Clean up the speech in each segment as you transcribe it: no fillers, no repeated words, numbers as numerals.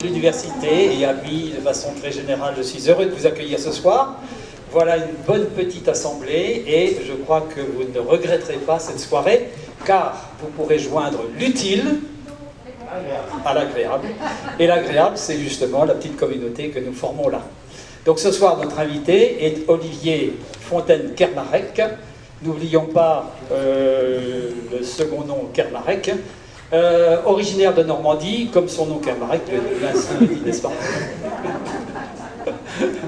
L'université et amis, de façon très générale, je suis heureux de vous accueillir ce soir. Voilà une bonne petite assemblée et je crois que vous ne regretterez pas cette soirée car vous pourrez joindre l'utile à l'agréable. Et l'agréable, c'est justement la petite communauté que nous formons là. Donc ce soir, notre invité est Olivier Fontaine-Kermarec. N'oublions pas le second nom Kermarec. Originaire de Normandie, comme son nom Kermarec l'indique, n'est-ce pas?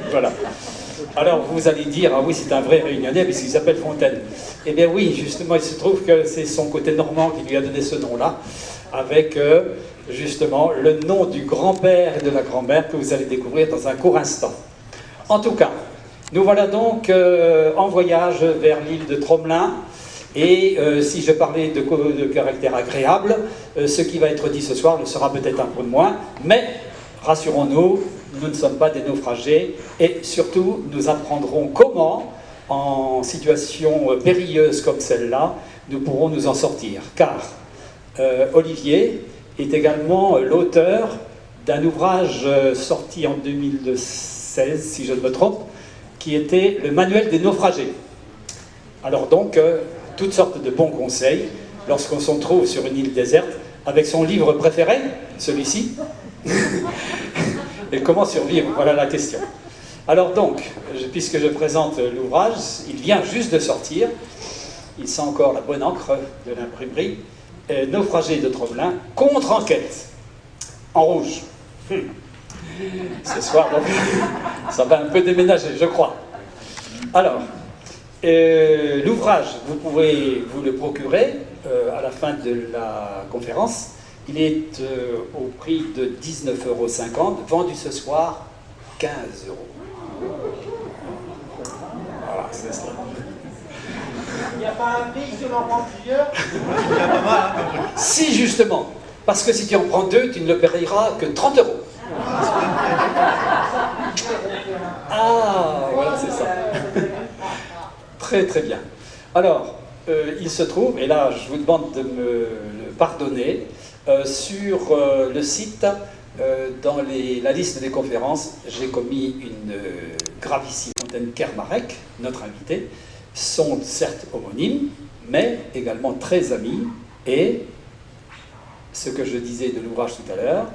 Voilà. Alors vous allez dire, ah oui, c'est un vrai réunionnais puisqu'il s'appelle Fontaine. Eh bien oui, justement, il se trouve que c'est son côté normand qui lui a donné ce nom-là, avec justement le nom du grand-père et de la grand-mère que vous allez découvrir dans un court instant. En tout cas, nous voilà donc en voyage vers l'île de Tromelin. Et si je parlais de caractère agréable, ce qui va être dit ce soir le sera peut-être un peu moins, mais rassurons-nous, nous ne sommes pas des naufragés, et surtout nous apprendrons comment, en situation périlleuse comme celle-là, nous pourrons nous en sortir. Car Olivier est également l'auteur d'un ouvrage sorti en 2016, si je ne me trompe, qui était le Manuel des naufragés. Alors donc, toutes sortes de bons conseils lorsqu'on se trouve sur une île déserte avec son livre préféré, celui-ci. Et comment survivre, voilà la question. Alors donc, puisque je présente l'ouvrage, il vient juste de sortir, il sent encore la bonne encre de l'imprimerie, Naufragé de Tromelin, contre-enquête, en rouge. Ce soir, donc, ça va un peu déménager, je crois. Alors, l'ouvrage, vous pouvez vous le procurer à la fin de la conférence. Il est au prix de 19,50 €, vendu ce soir 15 €. Voilà, c'est ça. Il n'y a pas un prix si on en prend plusieurs? Si, justement, parce que si tu en prends deux, tu ne le payeras que 30 €. Ah, voilà, c'est ça. Très très bien. Alors, il se trouve, et là je vous demande de me le pardonner, sur le site, dans la liste des conférences, j'ai commis une gravissime. Fontaine-Kermarec, notre invité, sont certes homonymes, mais également très amis, et ce que je disais de l'ouvrage tout à l'heure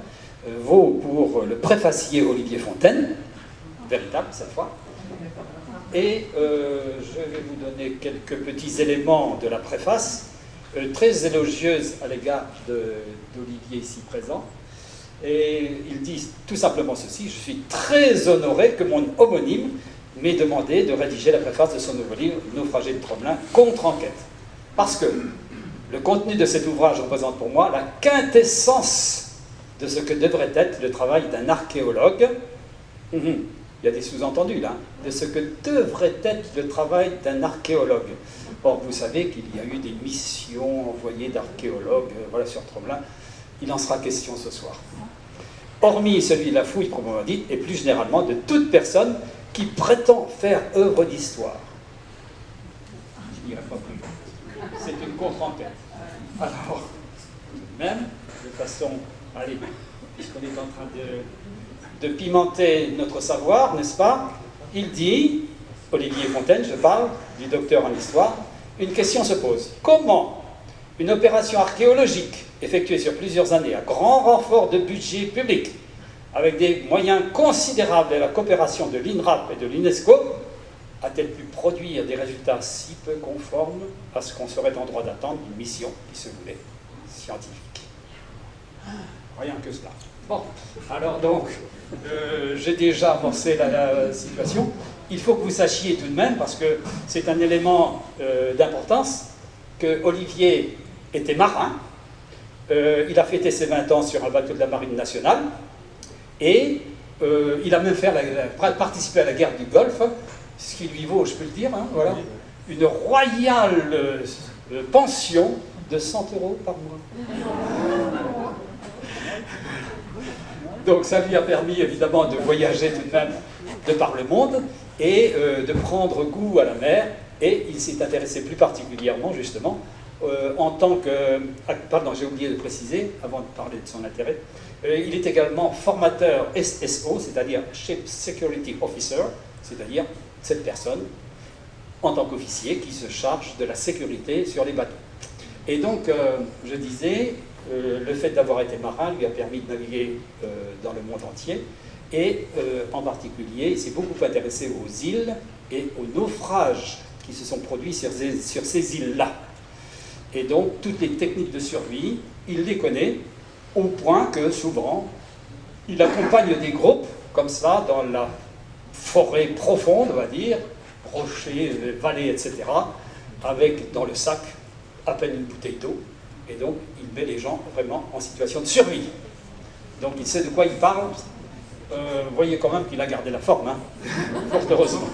vaut pour le préfacier Olivier Fontaine, véritable cette fois. Et je vais vous donner quelques petits éléments de la préface, très élogieuse à l'égard d'Olivier ici présent. Et il dit tout simplement ceci: je suis très honoré que mon homonyme m'ait demandé de rédiger la préface de son nouveau livre, Naufragé de Tromelin, contre-enquête. Parce que le contenu de cet ouvrage représente pour moi la quintessence de ce que devrait être le travail d'un archéologue. Il y a des sous-entendus là, de ce que devrait être le travail d'un archéologue. Or, vous savez qu'il y a eu des missions envoyées d'archéologues voilà, sur Tromelin. Il en sera question ce soir. Hormis celui de la fouille, proprement dit, et plus généralement de toute personne qui prétend faire œuvre d'histoire. Je n'irai pas plus loin. C'est une contre-enquête. Alors, même, de façon, allez, puisqu'on est en train de pimenter notre savoir, n'est-ce pas? Il dit, Olivier Fontaine, je parle, du docteur en histoire, une question se pose. Comment une opération archéologique effectuée sur plusieurs années à grand renfort de budget public, avec des moyens considérables et la coopération de l'INRAP et de l'UNESCO, a-t-elle pu produire des résultats si peu conformes à ce qu'on serait en droit d'attendre d'une mission qui se voulait scientifique? Rien que cela. Bon, alors donc, j'ai déjà amorcé la situation. Il faut que vous sachiez tout de même, parce que c'est un élément d'importance, que Olivier était marin. Il a fêté ses 20 ans sur un bateau de la Marine nationale, et il a même participé à la guerre du Golfe, ce qui lui vaut, je peux le dire, hein, voilà, une royale pension de 100 € par mois. Donc ça lui a permis évidemment de voyager tout de même de par le monde et de prendre goût à la mer, et il s'est intéressé plus particulièrement justement en tant que... Pardon, j'ai oublié de préciser, avant de parler de son intérêt. Il est également formateur SSO, c'est-à-dire Ship Security Officer, c'est-à-dire cette personne, en tant qu'officier, qui se charge de la sécurité sur les bateaux. Et donc, je disais, le fait d'avoir été marin lui a permis de naviguer dans le monde entier, et en particulier, il s'est beaucoup intéressé aux îles et aux naufrages qui se sont produits sur ces îles-là. Et donc, toutes les techniques de survie, il les connaît, au point que souvent, il accompagne des groupes, comme ça, dans la forêt profonde, on va dire, rochers, vallées, etc., avec dans le sac à peine une bouteille d'eau, et donc il met les gens vraiment en situation de survie. Donc il sait de quoi il parle. Vous voyez quand même qu'il a gardé la forme, hein, fort heureusement.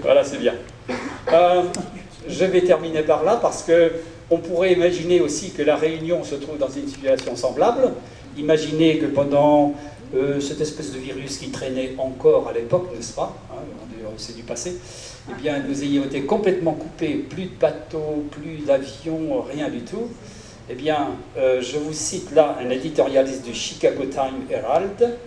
Voilà, c'est bien. Je vais terminer par là parce que on pourrait imaginer aussi que la Réunion se trouve dans une situation semblable. Imaginez que pendant cette espèce de virus qui traînait encore à l'époque, n'est-ce pas, hein, c'est du passé, eh bien, nous ayons été complètement coupés, plus de bateaux, plus d'avions, rien du tout. Eh bien, je vous cite là un éditorialiste du Chicago Times Herald,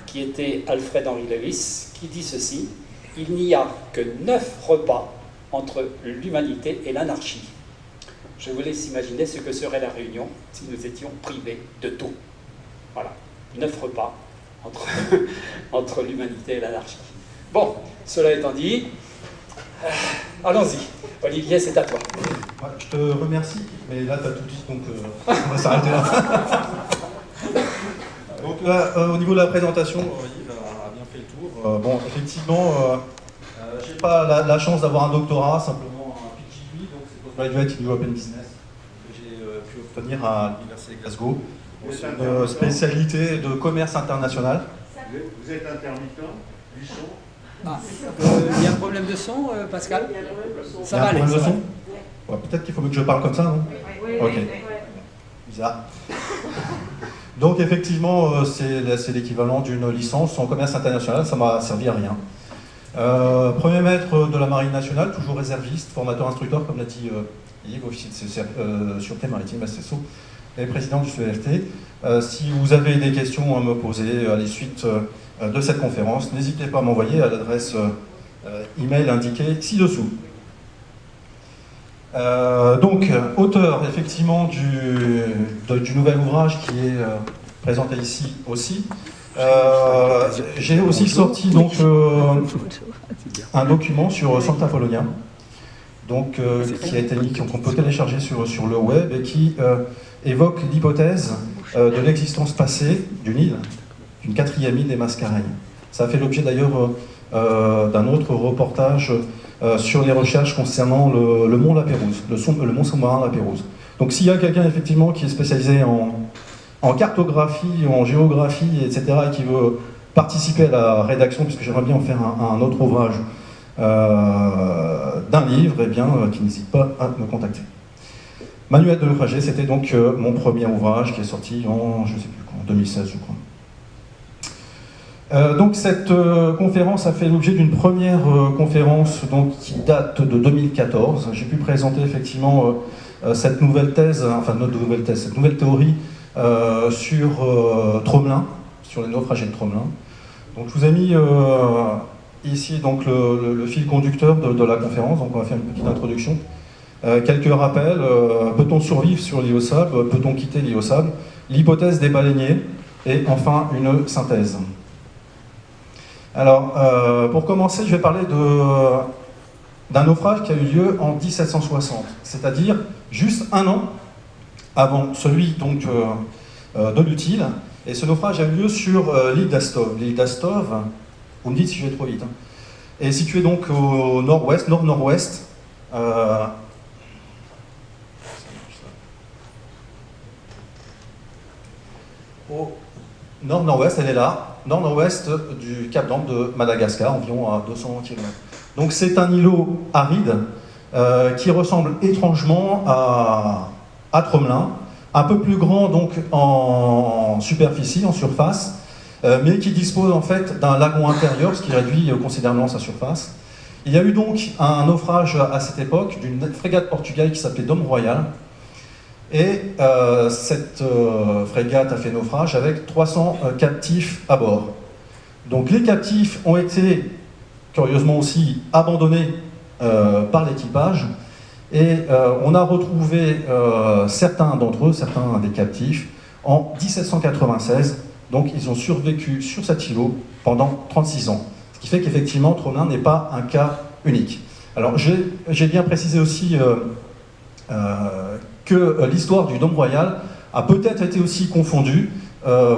qui était Alfred Henry Lewis, qui dit ceci: « Il n'y a que 9 repas entre l'humanité et l'anarchie. » Je vous laisse imaginer ce que serait la Réunion si nous étions privés de tout. Voilà, 9 repas entre l'humanité et l'anarchie. Bon, cela étant dit, allons-y. Olivier, c'est à toi. Ouais, je te remercie, mais là tu as tout dit, donc on va s'arrêter là. Donc au niveau de la présentation, Yves a bien fait le tour. Bon, effectivement, j'ai pas la chance d'avoir un doctorat, simplement un PhD, donc c'est Postgraduate in European Business, que j'ai pu obtenir à l'Université de Glasgow. C'est une spécialité de commerce international. Vous êtes intermittent, Luchon. Il y a un problème de son, Pascal? Ça va aller. Ouais, peut-être qu'il faut que je parle comme ça, non? Oui. Ok. Bizarre. Donc effectivement, c'est l'équivalent d'une licence en commerce international, ça m'a servi à rien. Premier maître de la Marine nationale, toujours réserviste, formateur instructeur, comme l'a dit Yves, officier de sûreté maritime SSO, et président du CERT. Si vous avez des questions à me poser à la suite de cette conférence, n'hésitez pas à m'envoyer à l'adresse email indiquée ci-dessous. Donc, auteur effectivement du nouvel ouvrage qui est présenté ici aussi. J'ai aussi sorti donc un document sur Santa Polonia, donc qui a été mis, qu'on peut télécharger sur le web et qui évoque l'hypothèse de l'existence passée d'une île, d'une 4e île des Mascareignes. Ça a fait l'objet d'ailleurs d'un autre reportage sur les recherches concernant le mont La Pérouse, le mont sous-marin La Pérouse. Donc s'il y a quelqu'un effectivement qui est spécialisé en cartographie, en géographie, etc., et qui veut participer à la rédaction, puisque j'aimerais bien en faire un autre ouvrage d'un livre, eh bien, qui n'hésite pas à me contacter. Manuel de naufragé, c'était donc mon premier ouvrage qui est sorti en, je sais plus quand, en 2016, je crois. Donc cette conférence a fait l'objet d'une première conférence donc, qui date de 2014. J'ai pu présenter effectivement cette nouvelle thèse, enfin notre nouvelle thèse, cette nouvelle théorie sur Tromelin, sur les naufragés de Tromelin. Donc je vous ai mis ici donc le fil conducteur de la conférence, donc on va faire une petite introduction. Quelques rappels, peut-on survivre sur l'île au sable, peut-on quitter l'île au sable, l'hypothèse des baleiniers, et enfin une synthèse. Alors, pour commencer, je vais parler d'un naufrage qui a eu lieu en 1760, c'est-à-dire juste un an avant celui donc, de l'Utile, et ce naufrage a eu lieu sur l'île d'Astov. L'île d'Astov, vous me dites si je vais trop vite, hein, est située donc au nord-ouest, nord-nord-ouest, au nord-nord-ouest, elle est là, nord-nord-ouest du Cap d'Ambre de Madagascar, environ à 200 km. Donc c'est un îlot aride qui ressemble étrangement à Tromelin, un peu plus grand donc en superficie, en surface, mais qui dispose en fait d'un lagon intérieur, ce qui réduit considérablement sa surface. Il y a eu donc un naufrage à cette époque d'une frégate portugaise qui s'appelait Dom Royal. Et cette frégate a fait naufrage avec 300 captifs à bord. Donc les captifs ont été, curieusement aussi, abandonnés par l'équipage. Et on a retrouvé certains d'entre eux, certains des captifs, en 1796. Donc ils ont survécu sur cet îlot pendant 36 ans. Ce qui fait qu'effectivement, Tromelin n'est pas un cas unique. Alors j'ai bien précisé aussi que l'histoire du Dôme Royal a peut-être été aussi confondue.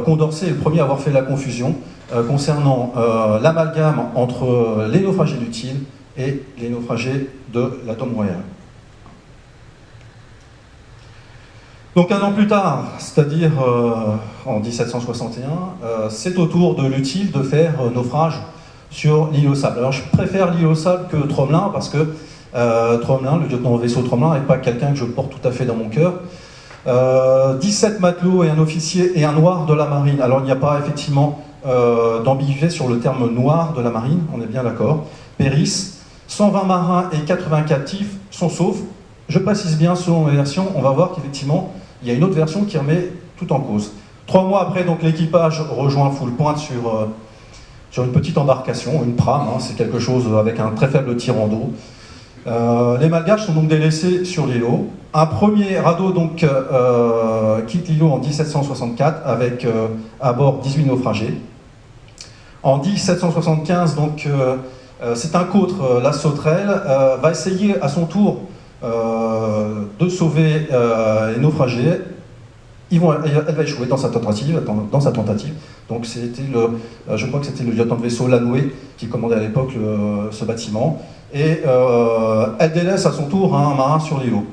Condorcet est le premier à avoir fait la confusion concernant l'amalgame entre les naufragés du Thil et les naufragés de la Dôme Royal. Donc un an plus tard, c'est-à-dire en 1761, c'est au tour de l'Utile de faire naufrage sur l'île aux Sables. Alors je préfère l'île aux Sables que Tromelin parce que Tromelin, le lieutenant au vaisseau Tromelin, n'est pas quelqu'un que je porte tout à fait dans mon cœur. 17 matelots et un officier et un noir de la marine. Alors il n'y a pas effectivement d'ambiguïté sur le terme noir de la marine, on est bien d'accord. Périssent, 120 marins et 80 captifs sont saufs. Je précise bien selon les versions, on va voir qu'effectivement il y a une autre version qui remet tout en cause. 3 mois après, donc l'équipage rejoint Full Point sur une petite embarcation, une prame, hein, c'est quelque chose avec un très faible tirant d'eau. Les Malgaches sont donc délaissés sur l'îlot. Un premier radeau donc, quitte l'îlot en 1764 avec à bord 18 naufragés. En 1775, donc, c'est un côtre, la Sauterelle, va essayer à son tour de sauver les naufragés. Elle va échouer dans sa tentative. Donc c'était je crois que c'était le lieutenant de vaisseau Lanoué qui commandait à l'époque ce bâtiment. Et elle délaisse à son tour un marin sur l'îlot.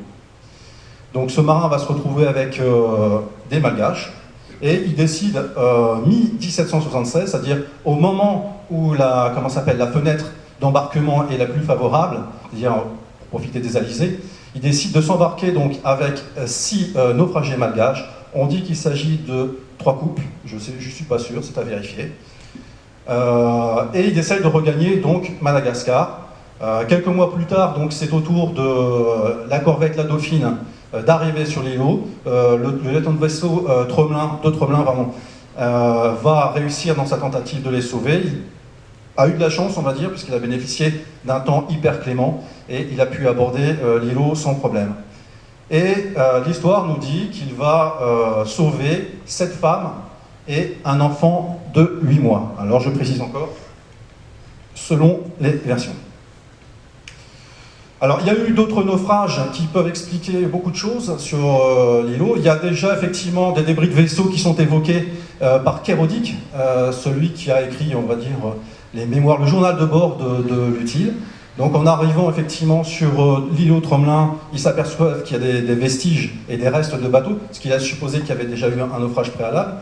Donc ce marin va se retrouver avec des Malgaches et il décide mi-1776, c'est-à-dire au moment où la fenêtre d'embarquement est la plus favorable, c'est-à-dire pour profiter des alisés, il décide de s'embarquer donc avec 6 naufragés malgaches. On dit qu'il s'agit de 3 couples, je suis pas sûr, c'est à vérifier. Et il décide de regagner donc Madagascar. Quelques mois plus tard, donc c'est au tour de la corvette La Dauphine d'arriver sur l'îlot. Le lieutenant de vaisseau Tromelin va réussir dans sa tentative de les sauver. Il a eu de la chance, on va dire, puisqu'il a bénéficié d'un temps hyper clément et il a pu aborder l'îlot sans problème. Et l'histoire nous dit qu'il va sauver 7 femmes et un enfant de 8 mois. Alors je précise encore, selon les versions. Alors, il y a eu d'autres naufrages qui peuvent expliquer beaucoup de choses sur l'îlot. Il y a déjà effectivement des débris de vaisseaux qui sont évoqués par Kérodic, celui qui a écrit, on va dire, les mémoires, le journal de bord de l'Utile. Donc, en arrivant effectivement sur l'îlot Tromelin, ils s'aperçoivent qu'il y a des vestiges et des restes de bateaux, ce qui laisse supposer qu'il y avait déjà eu un naufrage préalable.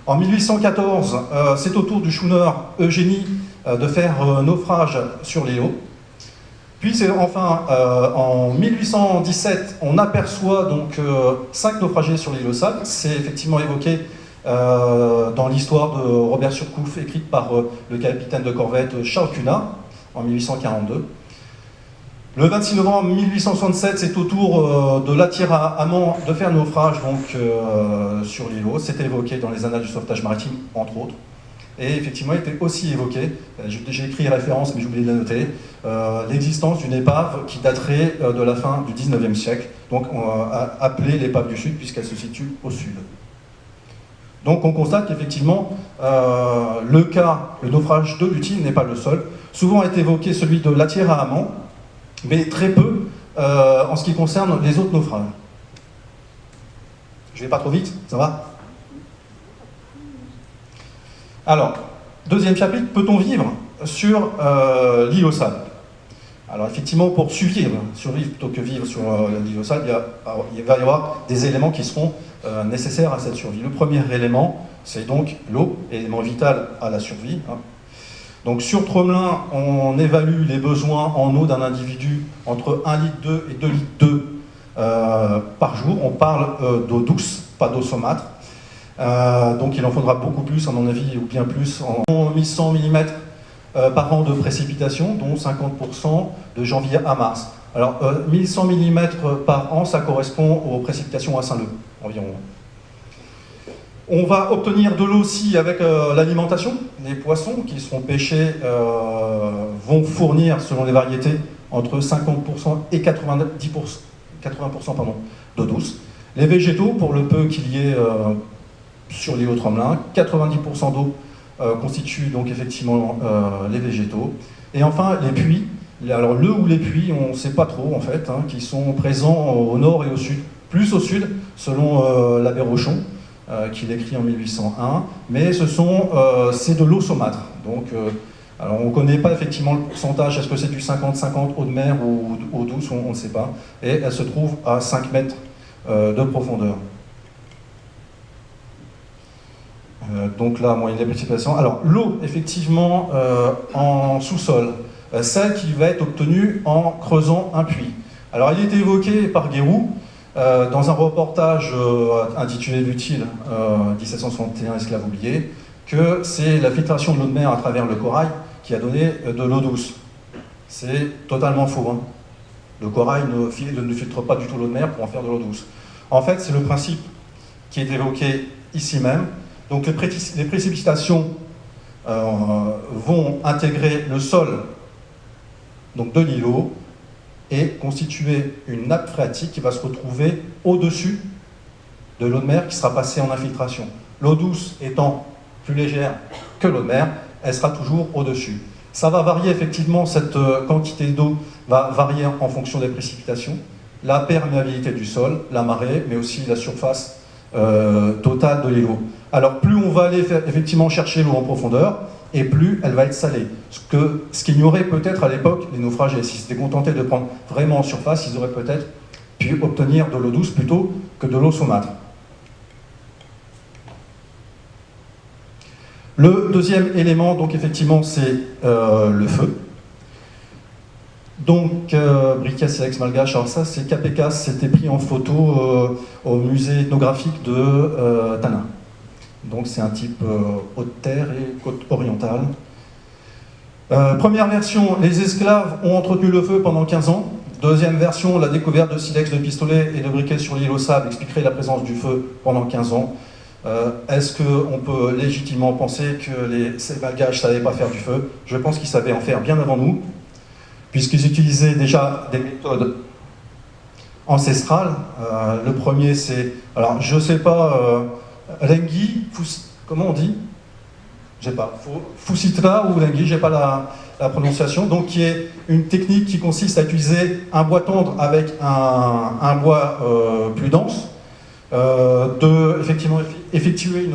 En 1814, c'est au tour du schooner Eugénie de faire naufrage sur l'îlot. Puis c'est enfin en 1817, on aperçoit donc 5 naufragés sur l'île aux Sables. C'est effectivement évoqué dans l'histoire de Robert Surcouf, écrite par le capitaine de corvette Charles Cunard en 1842. Le 26 novembre 1867, c'est au tour de l'Attira Amand de faire naufrage donc, sur l'îlot. C'était évoqué dans les annales du sauvetage maritime, entre autres. Et effectivement, il était aussi évoqué, j'ai écrit référence mais j'ai oublié de la noter, l'existence d'une épave qui daterait de la fin du 19e siècle, donc appelée l'épave du Sud puisqu'elle se situe au sud. Donc on constate qu'effectivement, le naufrage de l'Utile n'est pas le seul. Souvent est évoqué celui de l'Attira Amand, mais très peu en ce qui concerne les autres naufrages. Je vais pas trop vite, ça va ? Alors, deuxième chapitre, peut-on vivre sur l'île aux Sables? Alors effectivement, pour survivre plutôt que vivre sur l'île aux Sables, il va y avoir des éléments qui seront nécessaires à cette survie. Le premier élément, c'est donc l'eau, élément vital à la survie. Hein. Donc sur Tromelin, on évalue les besoins en eau d'un individu entre 1,2 litre et 2,2 litres par jour. On parle d'eau douce, pas d'eau saumâtre. Donc il en faudra beaucoup plus, à mon avis, ou bien plus. En 1100 mm par an de précipitations, dont 50% de janvier à mars. Alors, 1100 mm par an, ça correspond aux précipitations à Saint-Leu, environ. On va obtenir de l'eau aussi avec l'alimentation. Les poissons qui seront pêchés vont fournir, selon les variétés, entre 50% et 80% d'eau douce. Les végétaux, pour le peu qu'il y ait sur l'îlot Tromelin, 90% d'eau constituent donc effectivement les végétaux. Et enfin, les puits. Alors le ou les puits, on ne sait pas trop en fait, hein, qui sont présents au nord et au sud. Plus au sud, selon l'abbé Rochon, qu'il écrit en 1801, mais c'est de l'eau saumâtre. Donc, alors on ne connaît pas effectivement le pourcentage, est-ce que c'est du 50-50 eau de mer ou eau douce, on ne sait pas. Et elle se trouve à 5 mètres de profondeur. Donc là, moyenne des précipitations. Alors l'eau, effectivement, en sous-sol, celle qui va être obtenue en creusant un puits. Alors il a été évoqué par Guéroult dans un reportage intitulé L'utile, 1761, esclave oublié, que c'est la filtration de l'eau de mer à travers le corail qui a donné de l'eau douce. C'est totalement faux. Hein. Le corail ne filtre pas du tout l'eau de mer pour en faire de l'eau douce. En fait, c'est le principe qui est évoqué ici même. Donc les précipitations vont intégrer le sol donc de l'îlot et constituer une nappe phréatique qui va se retrouver au-dessus de l'eau de mer qui sera passée en infiltration. L'eau douce étant plus légère que l'eau de mer, elle sera toujours au-dessus. Ça va varier effectivement, cette quantité d'eau va varier en fonction des précipitations, la perméabilité du sol, la marée, mais aussi la surface totale de l'îlot. Alors plus on va aller effectivement chercher l'eau en profondeur, et plus elle va être salée. Ce qu'ignoraient peut-être à l'époque les naufragés. S'ils s'étaient contentés de prendre vraiment en surface, ils auraient peut-être pu obtenir de l'eau douce plutôt que de l'eau saumâtre. Le deuxième élément, donc effectivement, c'est le feu. Donc, briquet silex malgache, alors ça, c'est KPK, c'était pris en photo au musée ethnographique de Tanin. Donc, c'est un type haute terre et côte orientale. Première version, les esclaves ont entretenu le feu pendant 15 ans. Deuxième version, la découverte de silex, de pistolets et de briquets sur l'île au sable expliquerait la présence du feu pendant 15 ans. Est-ce qu'on peut légitimement penser que ces malgaches ne savaient pas faire du feu? Je pense qu'ils savaient en faire bien avant nous, puisqu'ils utilisaient déjà des méthodes ancestrales. Le premier, c'est, alors je ne sais pas, Lengi, comment on dit? Je sais pas, Fusitra ou Lengi, je n'ai pas la prononciation, donc qui est une technique qui consiste à utiliser un bois tendre avec un bois plus dense, effectivement effectuer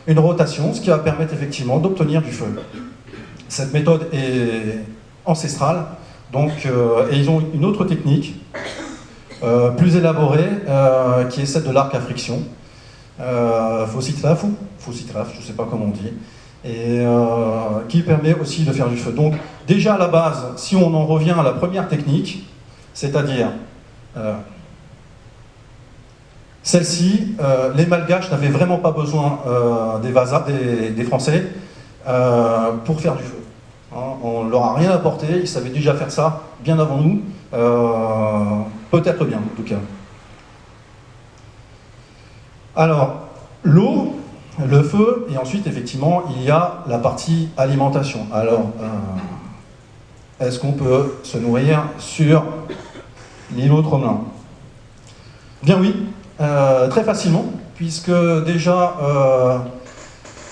une rotation, ce qui va permettre effectivement d'obtenir du feu. Cette méthode est ancestrale, donc, et ils ont une autre technique plus élaborée qui est celle de l'arc à friction. Faucitraf, je ne sais pas comment on dit, et qui permet aussi de faire du feu. Donc déjà à la base, si on en revient à la première technique, c'est-à-dire celle-ci, les Malgaches n'avaient vraiment pas besoin des Français pour faire du feu. Hein, on ne leur a rien apporté, ils savaient déjà faire ça bien avant nous, peut-être bien en tout cas. Alors, l'eau, le feu, et ensuite, effectivement, il y a la partie alimentation. Alors, est-ce qu'on peut se nourrir sur l'îlot Tromelin? Bien oui, très facilement, puisque déjà,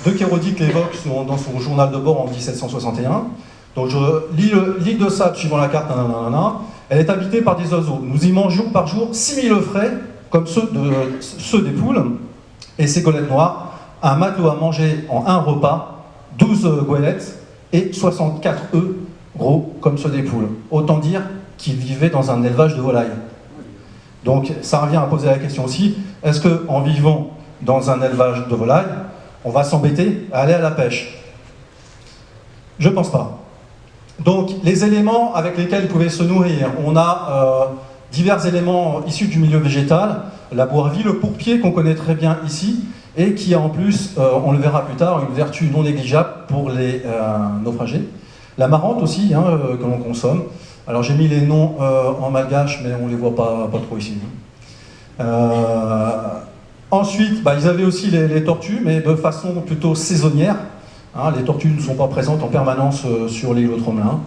De Kérodic l'évoque dans son journal de bord en 1761. Donc, l'île de Sable, suivant la carte, elle est habitée par des oiseaux. Nous y mangeons par jour 6000 œufs frais, comme ceux des poules, et ces golettes noires, un matelot a mangé en un repas 12 goélettes et 64 œufs gros comme ceux des poules. Autant dire qu'il vivait dans un élevage de volailles. Donc ça revient à poser la question aussi, est-ce qu'en vivant dans un élevage de volailles, on va s'embêter à aller à la pêche? Je ne pense pas. Donc les éléments avec lesquels ils pouvaient se nourrir, on a divers éléments issus du milieu végétal, la bourvie, le pourpier qu'on connaît très bien ici, et qui a en plus, on le verra plus tard, une vertu non négligeable pour les naufragés. La marante aussi, hein, que l'on consomme. Alors j'ai mis les noms en malgache, mais on ne les voit pas trop ici. Ensuite, ils avaient aussi les tortues, mais de façon plutôt saisonnière. Hein, les tortues ne sont pas présentes en permanence sur l'îlot Tromelin.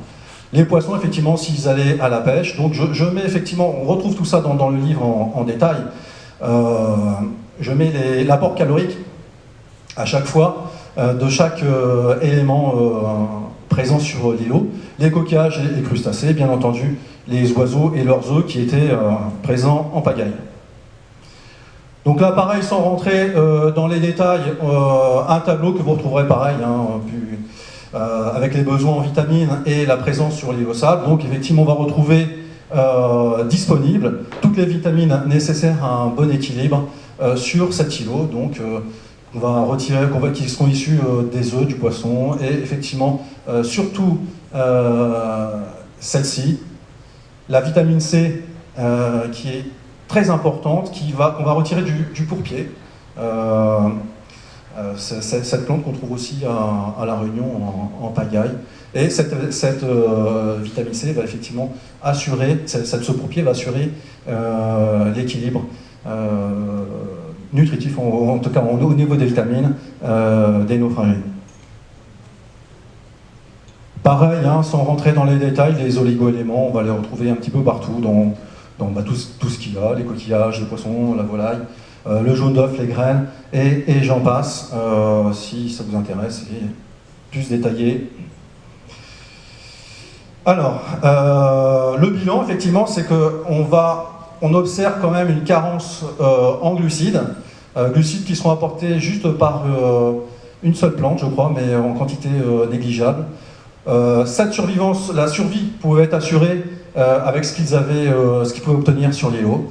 Les poissons, effectivement, s'ils allaient à la pêche. Donc je mets effectivement, on retrouve tout ça dans le livre en détail. Je mets l'apport calorique à chaque fois de chaque élément présent sur l'îlot. Les coquillages et crustacés, bien entendu, les oiseaux et leurs œufs qui étaient présents en pagaille. Donc là, pareil, sans rentrer dans les détails, un tableau que vous retrouverez pareil, avec les besoins en vitamines et la présence sur l'îlot sable. Donc effectivement, on va retrouver disponibles toutes les vitamines nécessaires à un bon équilibre sur cet îlot. Donc on va retirer, qui seront issus des œufs, du poisson, et effectivement, surtout celle-ci, la vitamine C, qui est très importante, qu'on va retirer du pourpier. Cette plante qu'on trouve aussi à La Réunion en pagaille. Et cette vitamine C va effectivement assurer, ce pourpier va assurer l'équilibre nutritif, en tout cas au niveau des vitamines des naufragés. Pareil, sans rentrer dans les détails, les oligo-éléments, on va les retrouver un petit peu partout dans tout ce qu'il y a, les coquillages, les poissons, la volaille, le jaune d'œuf, les graines, et j'en passe, si ça vous intéresse, et plus détaillé. Alors, le bilan, effectivement, c'est qu'on observe quand même une carence en glucides, glucides qui seront apportés juste par une seule plante, je crois, mais en quantité négligeable. Cette survivance, la survie pouvait être assurée avec ce qu'ils pouvaient obtenir sur l'îlot.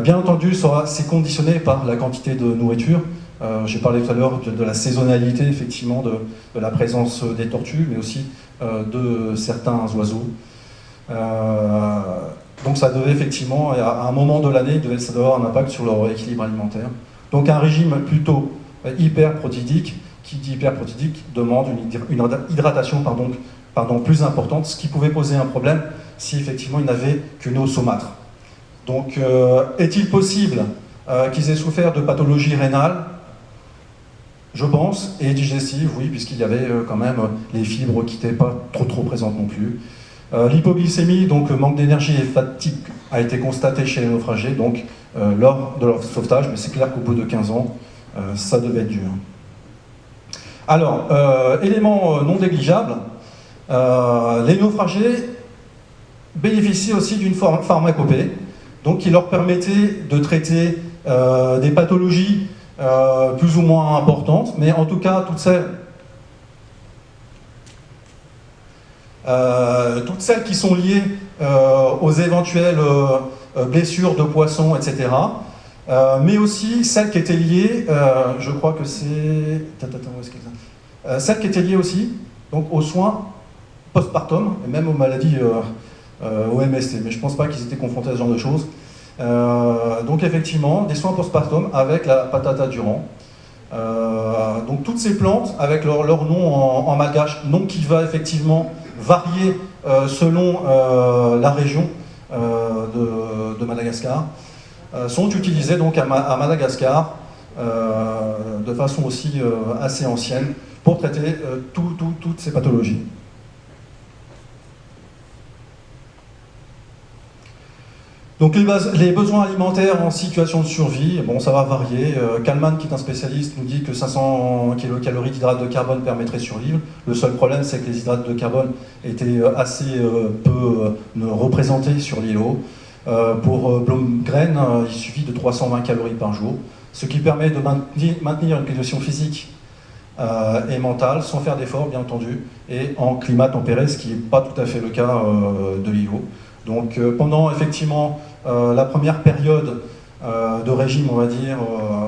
Bien entendu, c'est conditionné par la quantité de nourriture. J'ai parlé tout à l'heure de la saisonnalité, effectivement, de la présence des tortues, mais aussi de certains oiseaux. Donc ça devait effectivement, à un moment de l'année, ça devait avoir un impact sur leur équilibre alimentaire. Donc un régime plutôt hyperprotidique, qui dit hyperprotidique demande une hydratation plus importante, ce qui pouvait poser un problème si effectivement ils n'avaient qu'une eau saumâtre. Donc est-il possible qu'ils aient souffert de pathologies rénales? Je pense, et digestives, oui, puisqu'il y avait quand même les fibres qui n'étaient pas trop présentes non plus. L'hypoglycémie, donc manque d'énergie et fatigue, a été constatée chez les naufragés, donc lors de leur sauvetage, mais c'est clair qu'au bout de 15 ans, ça devait être dur. Alors, élément non négligeable, les naufragés bénéficient aussi d'une pharmacopée, donc qui leur permettait de traiter des pathologies plus ou moins importantes, mais en tout cas toutes celles qui sont liées aux éventuelles blessures de poissons, etc. Mais aussi celles qui étaient liées, je crois que c'est... celles qui étaient liées aussi donc, aux soins postpartum, et même aux maladies au MST, mais je ne pense pas qu'ils étaient confrontés à ce genre de choses. Donc effectivement, des soins postpartum avec la patata durant. Donc toutes ces plantes, avec leur nom en malgache, nom qui va effectivement varier selon la région de Madagascar, sont utilisées donc à Madagascar de façon aussi assez ancienne pour traiter toutes ces pathologies. Donc les besoins alimentaires en situation de survie, bon ça va varier. Kalman, qui est un spécialiste, nous dit que 500 kcal d'hydrates de carbone permettraient de survivre. Le seul problème, c'est que les hydrates de carbone étaient assez peu représentés sur l'îlot. Pour Blomgren, il suffit de 320 calories par jour, ce qui permet de maintenir une condition physique et mentale, sans faire d'efforts, bien entendu, et en climat tempéré, ce qui n'est pas tout à fait le cas de l'îlot. Donc pendant effectivement la première période de régime, on va dire,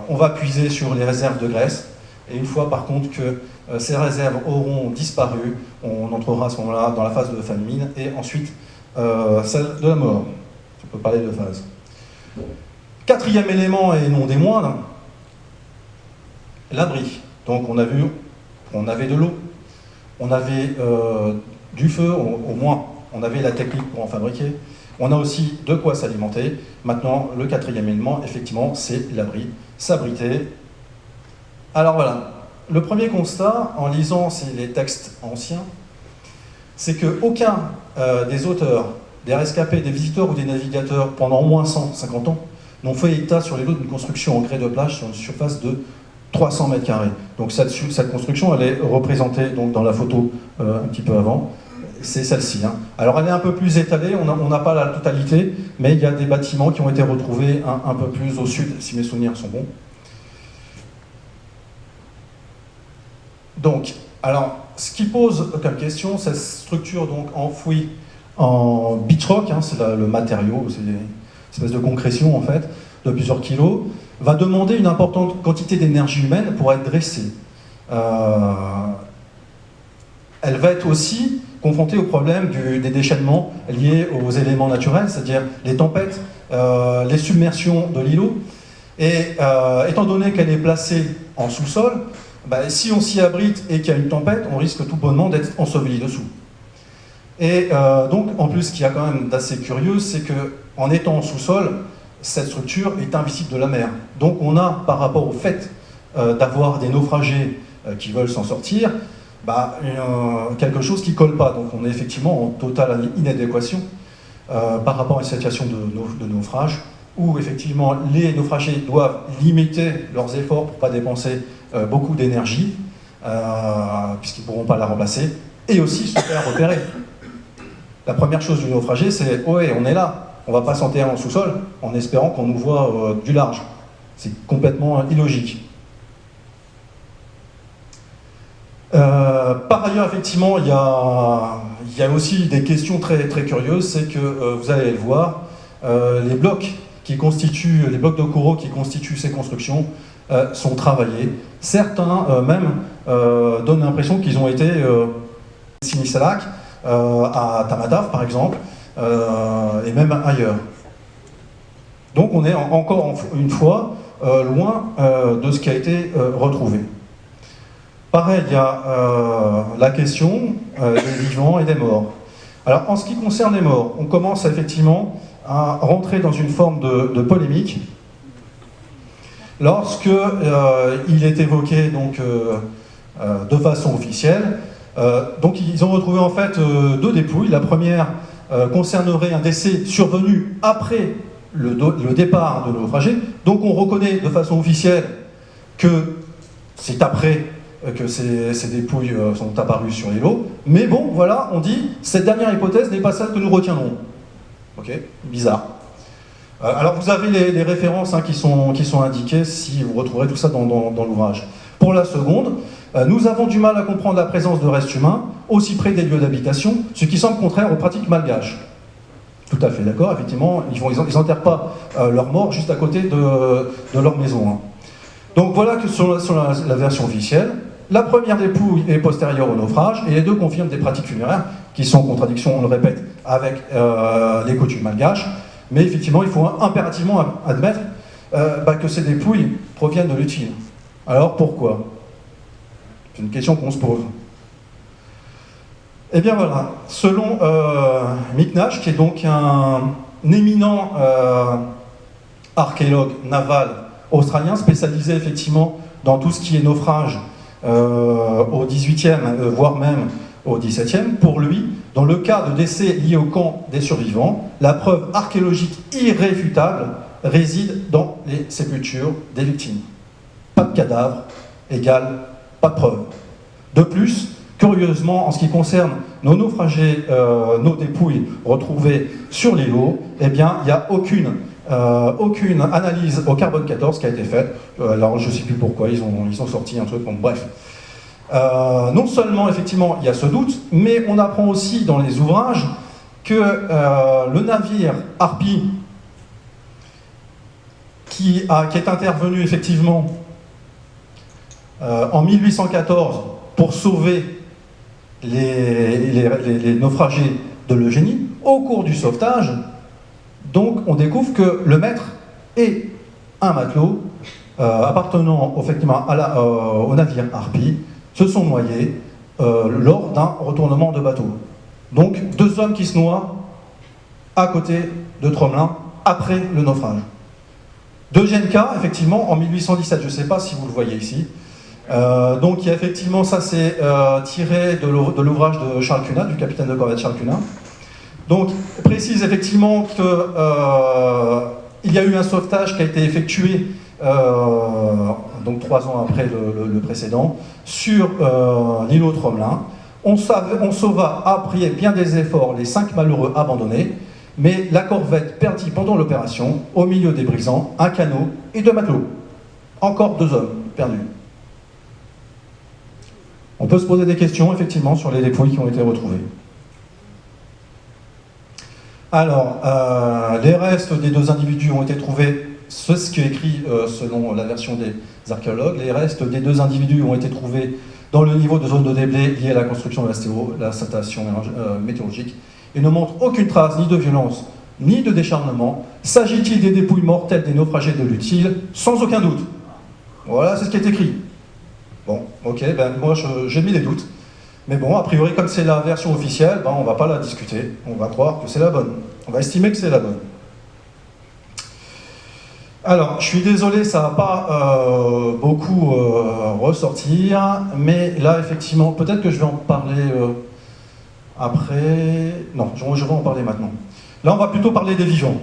on va puiser sur les réserves de graisse, et une fois par contre que ces réserves auront disparu, on entrera à ce moment-là dans la phase de famine, et ensuite celle de la mort. On peut parler de phase. Quatrième élément, et non des moindres, l'abri. Donc on a vu, on avait de l'eau, on avait du feu, au moins on avait la technique pour en fabriquer, on a aussi de quoi s'alimenter. Maintenant, le quatrième élément, effectivement, c'est l'abri, s'abriter. Alors voilà, le premier constat, en lisant les textes anciens, c'est qu'aucun des auteurs, des rescapés, des visiteurs ou des navigateurs, pendant au moins 150 ans, n'ont fait état sur les lots d'une construction en grès de plage sur une surface de 300 mètres carrés. Donc cette construction, elle est représentée donc, dans la photo un petit peu avant. C'est celle-ci. Hein. Alors elle est un peu plus étalée, on n'a pas la totalité, mais il y a des bâtiments qui ont été retrouvés un peu plus au sud, si mes souvenirs sont bons. Donc, alors, ce qui pose comme question, cette structure donc enfouie en beach rock, hein, c'est le matériau, c'est une espèce de concrétion en fait, de plusieurs kilos, va demander une importante quantité d'énergie humaine pour être dressée. Elle va être aussi confrontée au problème des déchaînements liés aux éléments naturels, c'est-à-dire les tempêtes, les submersions de l'îlot. Et étant donné qu'elle est placée en sous-sol, bah, si on s'y abrite et qu'il y a une tempête, on risque tout bonnement d'être enseveli dessous. Et donc, en plus, ce qu'il y a quand même d'assez curieux, c'est qu'en étant en sous-sol, cette structure est invisible de la mer. Donc on a, par rapport au fait d'avoir des naufragés qui veulent s'en sortir, bah, quelque chose qui ne colle pas. Donc on est effectivement en totale inadéquation par rapport à une situation de naufrage, où effectivement les naufragés doivent limiter leurs efforts pour ne pas dépenser beaucoup d'énergie, puisqu'ils ne pourront pas la remplacer, et aussi se faire repérer. La première chose du naufragé, c'est « ouais, on est là, on ne va pas s'enterrer en sous-sol en espérant qu'on nous voit du large ». C'est complètement illogique. Par ailleurs, effectivement, il y a aussi des questions très, très curieuses, c'est que, vous allez le voir, les blocs de coraux qui constituent ces constructions sont travaillés. Certains même donnent l'impression qu'ils ont été Sinissalak, à Tamatave par exemple, et même ailleurs. Donc on est encore une fois loin de ce qui a été retrouvé. Pareil, il y a la question des vivants et des morts. Alors en ce qui concerne les morts, on commence effectivement à rentrer dans une forme de polémique lorsque il est évoqué donc, de façon officielle. Donc ils ont retrouvé en fait deux dépouilles. La première concernerait un décès survenu après le départ de naufragé. Donc on reconnaît de façon officielle que c'est après que ces dépouilles sont apparues sur l'îlot. Mais bon, voilà, on dit, cette dernière hypothèse n'est pas celle que nous retiendrons. Ok, bizarre. Alors vous avez les références hein, qui sont indiquées, si vous retrouverez tout ça dans l'ouvrage. Pour la seconde, nous avons du mal à comprendre la présence de restes humains aussi près des lieux d'habitation, ce qui semble contraire aux pratiques malgaches. Tout à fait d'accord, effectivement, ils n'enterrent pas leurs morts juste à côté de leur maison. Hein. Donc voilà que sur la version officielle, la première dépouille est postérieure au naufrage et les deux confirment des pratiques funéraires qui sont en contradiction, on le répète, avec les coutumes malgaches. Mais effectivement, il faut impérativement admettre que ces dépouilles proviennent de l'utile. Alors pourquoi? C'est une question qu'on se pose. Eh bien voilà, selon Mick Nash, qui est donc un éminent archéologue naval australien, spécialisé effectivement dans tout ce qui est naufrage au XVIIIe, voire même au XVIIe, pour lui, dans le cas de décès liés au camp des survivants, la preuve archéologique irréfutable réside dans les sépultures des victimes. Pas de cadavre égale pas de preuve. De plus, curieusement, en ce qui concerne nos naufragés, nos dépouilles retrouvées sur l'îlot, eh bien, il n'y a aucune analyse au carbone 14 qui a été faite. Alors, je ne sais plus pourquoi, ils ont sorti un truc, bon, bref. Non seulement, effectivement, il y a ce doute, mais on apprend aussi dans les ouvrages que le navire Harpy, qui est intervenu, effectivement, en 1814 pour sauver les naufragés de l'Eugénie, au cours du sauvetage, donc on découvre que le maître et un matelot appartenant effectivement au navire Harpy se sont noyés lors d'un retournement de bateau. Donc 2 hommes qui se noient à côté de Tromelin après le naufrage. Deuxième cas, effectivement, en 1817, je ne sais pas si vous le voyez ici. Donc effectivement, ça c'est tiré de l'ouvrage de Charles Cunat, du capitaine de corvette Charles Cunat. Donc précise effectivement qu'il y a eu un sauvetage qui a été effectué donc 3 ans après le précédent sur l'îlot Tromelin. On sauva après bien des efforts les 5 malheureux abandonnés, mais la corvette perdit pendant l'opération, au milieu des brisants, un canot et 2 matelots. Encore 2 hommes perdus. On peut se poser des questions, effectivement, sur les dépouilles qui ont été retrouvées. Alors, les restes des 2 individus ont été trouvés, c'est ce qui est écrit selon la version des archéologues, les restes des 2 individus ont été trouvés dans le niveau de zone de déblai lié à la construction de la station météorologique et ne montrent aucune trace ni de violence ni de décharnement. S'agit-il des dépouilles mortelles des naufragés de l'Utile? Sans aucun doute. Voilà, c'est ce qui est écrit. Bon, ok, ben moi j'ai mis des doutes. Mais bon, a priori, comme c'est la version officielle, ben, on ne va pas la discuter. On va croire que c'est la bonne. On va estimer que c'est la bonne. Alors, je suis désolé, ça ne va pas beaucoup ressortir, mais là, effectivement, peut-être que je vais en parler après... Non, je vais en parler maintenant. Là, on va plutôt parler des vivants.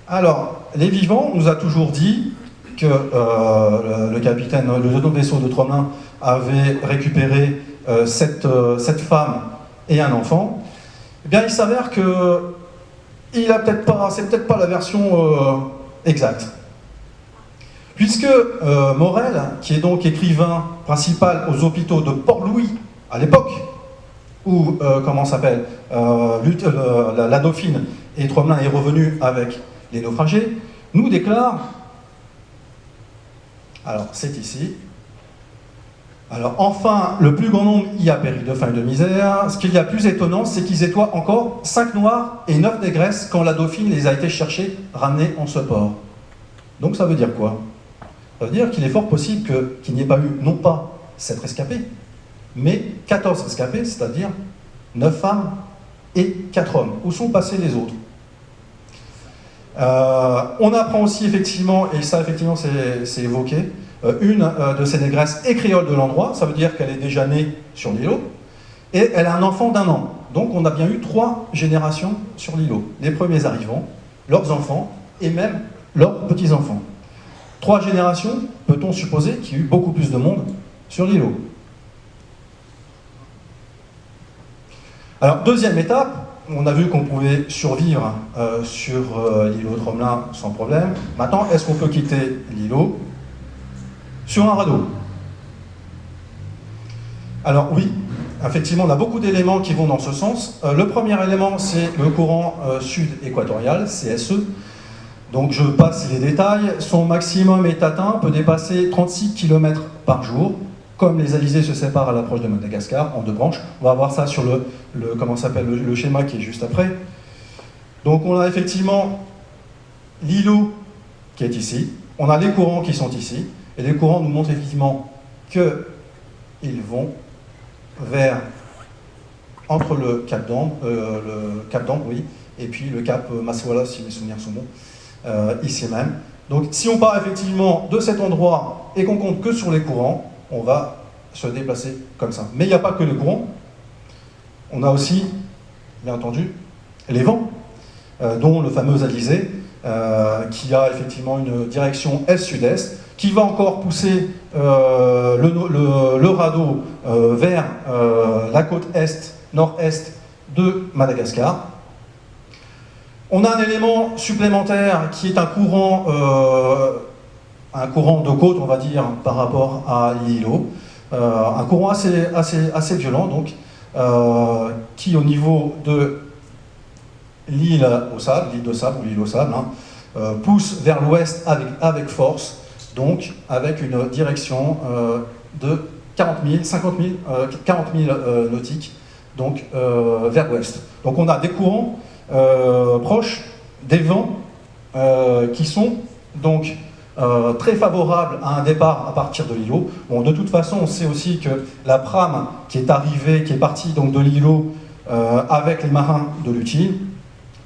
Alors, les vivants, on nous a toujours dit que le capitaine, le deuxième vaisseau de Tromelin avait récupéré cette femme et un enfant. Eh bien, il s'avère que c'est peut-être pas la version exacte. Puisque Morel, qui est donc écrivain principal aux hôpitaux de Port-Louis à l'époque, où, comment s'appelle, la Dauphine et Tromelin est revenu avec les naufragés, nous déclare, alors c'est ici, alors enfin, le plus grand nombre y a péri de faim et de misère. Ce qu'il y a plus étonnant, c'est qu'ils étaient encore 5 noirs et 9 négresses quand la Dauphine les a été chercher, ramenés en ce port. Donc ça veut dire quoi? Ça veut dire qu'il est fort possible qu'il n'y ait pas eu, non pas 7 rescapés, mais 14 rescapés, c'est-à-dire 9 femmes et 4 hommes. Où sont passés les autres? On apprend aussi effectivement, et ça effectivement c'est évoqué, une de ces négresses est créole de l'endroit, ça veut dire qu'elle est déjà née sur l'îlot, et elle a un enfant d'1 an. Donc on a bien eu 3 générations sur l'îlot. Les premiers arrivants, leurs enfants, et même leurs petits-enfants. 3 générations, peut-on supposer qu'il y a eu beaucoup plus de monde sur l'îlot. Alors, deuxième étape, on a vu qu'on pouvait survivre sur l'îlot Tromelin sans problème. Maintenant, est-ce qu'on peut quitter l'îlot sur un radeau? Alors oui, effectivement, on a beaucoup d'éléments qui vont dans ce sens. Le premier élément, c'est le courant sud-équatorial, CSE. Donc je passe les détails. Son maximum est atteint, peut dépasser 36 km par jour. Comme les alizés se séparent à l'approche de Madagascar, en 2 branches. On va voir ça sur le schéma qui est juste après. Donc on a effectivement l'îlot qui est ici. On a les courants qui sont ici. Et les courants nous montrent effectivement qu'ils vont entre le Cap d'Ambre, oui, et puis le Cap Maswala, si mes souvenirs sont bons, ici même. Donc si on part effectivement de cet endroit et qu'on compte que sur les courants, on va se déplacer comme ça. Mais il n'y a pas que les courants. On a aussi, bien entendu, les vents, dont le fameux alizé, qui a effectivement une direction est-sud-est, qui va encore pousser le radeau vers la côte est, nord-est de Madagascar. On a un élément supplémentaire qui est un courant de côte, on va dire, par rapport à l'îlot. Un courant assez violent, donc, qui au niveau de l'île au sable, l'île de sable ou l'île au sable, pousse vers l'ouest avec force, donc avec une direction de 40 000 nautiques, donc vers l'ouest. Donc on a des courants proches des vents qui sont donc très favorable à un départ à partir de l'îlot. Bon, de toute façon, on sait aussi que la Pram qui est arrivée, qui est partie donc de l'îlot avec les marins de l'Utile,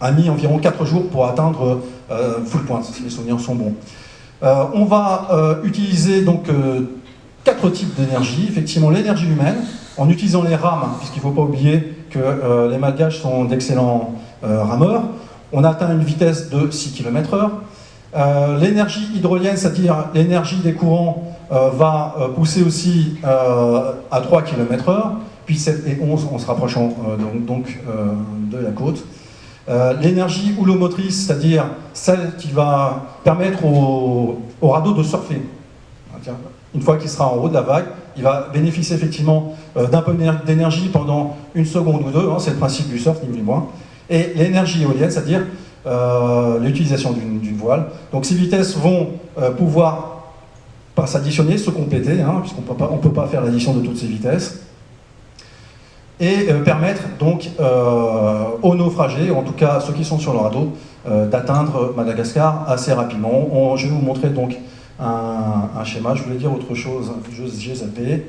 a mis environ 4 jours pour atteindre Full Point, si les souvenirs sont bons. On va utiliser donc 4 types d'énergie. Effectivement, l'énergie humaine, en utilisant les rames, puisqu'il ne faut pas oublier que les Malgaches sont d'excellents rameurs. On atteint une vitesse de 6 km/h. L'énergie hydrolienne, c'est-à-dire l'énergie des courants, va pousser aussi à 3 km/h, puis 7 et 11 en se rapprochant de la côte. L'énergie houlomotrice, c'est-à-dire celle qui va permettre au radeau de surfer. Une fois qu'il sera en haut de la vague, il va bénéficier effectivement d'un peu d'énergie pendant 1 seconde ou 2, hein, c'est le principe du surf, ni moins. Et l'énergie éolienne, c'est-à-dire l'utilisation d'une voile. Donc ces vitesses vont pouvoir pas s'additionner, se compléter, hein, puisqu'on ne peut pas faire l'addition de toutes ces vitesses, et permettre donc aux naufragés, ou en tout cas à ceux qui sont sur le radeau, d'atteindre Madagascar assez rapidement. Je vais vous montrer donc un schéma. Je voulais dire autre chose, j'ai zappé.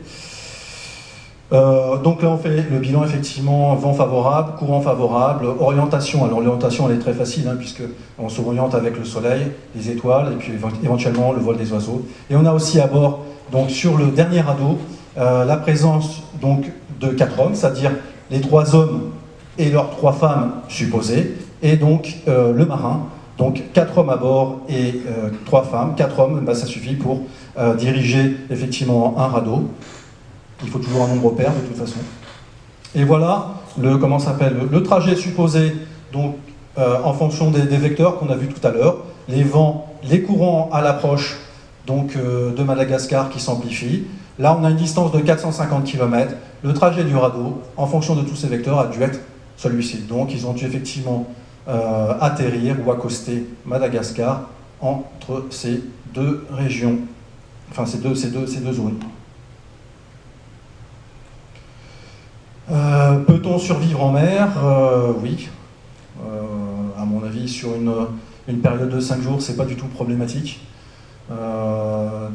Donc là on fait le bilan, effectivement, vent favorable, courant favorable, orientation. Alors l'orientation elle est très facile, hein, puisque on s'oriente avec le soleil, les étoiles et puis éventuellement le vol des oiseaux. Et on a aussi à bord, donc sur le dernier radeau, la présence donc de 4 hommes, c'est-à-dire les 3 hommes et leurs 3 femmes supposées, et donc le marin. Donc 4 hommes à bord et 3 femmes. 4 hommes, bah, ça suffit pour diriger effectivement un radeau. Il faut toujours un nombre pair de toute façon. Et voilà le trajet supposé donc, en fonction des vecteurs qu'on a vus tout à l'heure. Les vents, les courants à l'approche donc, de Madagascar qui s'amplifient. Là, on a une distance de 450 km. Le trajet du radeau, en fonction de tous ces vecteurs, a dû être celui-ci. Donc, ils ont dû effectivement atterrir ou accoster Madagascar entre ces 2 régions, enfin ces deux zones. Peut-on survivre en mer? Oui. À mon avis, sur une période de 5 jours, c'est pas du tout problématique.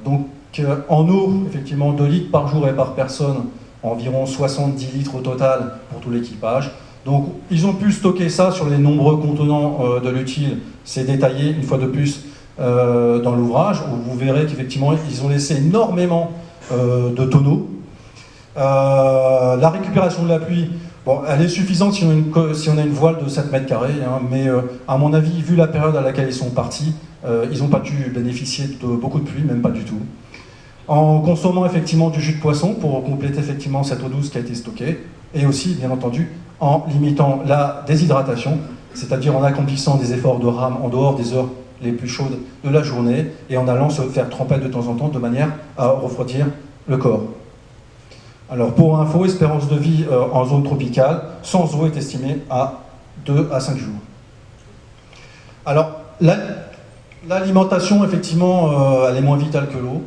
Donc, en eau, effectivement, 2 litres par jour et par personne, environ 70 litres au total pour tout l'équipage. Donc, ils ont pu stocker ça sur les nombreux contenants de l'Utile. C'est détaillé, une fois de plus, dans l'ouvrage, où vous verrez qu'effectivement, ils ont laissé énormément de tonneaux. La récupération de la pluie, bon, elle est suffisante si on a une voile de 7 mètres carrés, hein, mais à mon avis, vu la période à laquelle ils sont partis, ils n'ont pas dû bénéficier de beaucoup de pluie, même pas du tout. En consommant effectivement du jus de poisson pour compléter effectivement cette eau douce qui a été stockée, et aussi, bien entendu, en limitant la déshydratation, c'est-à-dire en accomplissant des efforts de rame en dehors des heures les plus chaudes de la journée, et en allant se faire tremper de temps en temps de manière à refroidir le corps. Alors pour info, espérance de vie en zone tropicale, sans eau, est estimée à 2 à 5 jours. Alors l'alimentation, effectivement, elle est moins vitale que l'eau.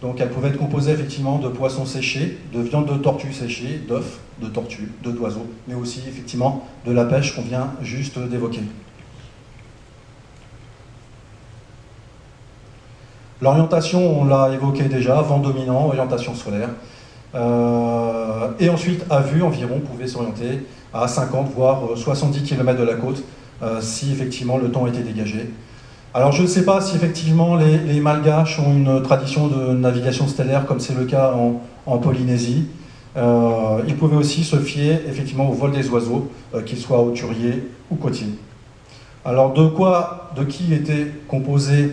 Donc elle pouvait être composée effectivement de poissons séchés, de viande de tortue séchée, d'œufs de tortue, d'œufs d'oiseaux, mais aussi effectivement de la pêche qu'on vient juste d'évoquer. L'orientation, on l'a évoqué déjà, vent dominant, orientation solaire. Et ensuite, à vue environ, on pouvait s'orienter à 50 voire 70 km de la côte si effectivement le temps était dégagé. Alors je ne sais pas si effectivement les Malgaches ont une tradition de navigation stellaire comme c'est le cas en Polynésie. Ils pouvaient aussi se fier effectivement au vol des oiseaux, qu'ils soient hauturiers ou côtiers. Alors de qui était composé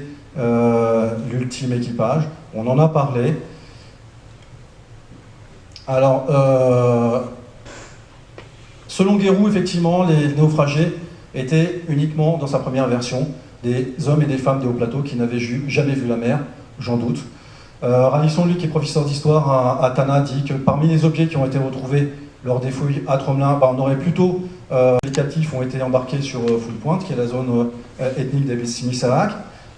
l'ultime équipage? On en a parlé. Alors, selon Guérou, effectivement, les naufragés étaient uniquement, dans sa première version, des hommes et des femmes des hauts plateaux qui n'avaient jamais vu la mer, j'en doute. Ralisson, lui, qui est professeur d'histoire à Tana, dit que parmi les objets qui ont été retrouvés lors des fouilles à Tromelin, on aurait plutôt les captifs ont été embarqués sur Full Point, qui est la zone ethnique des Bécimissarak,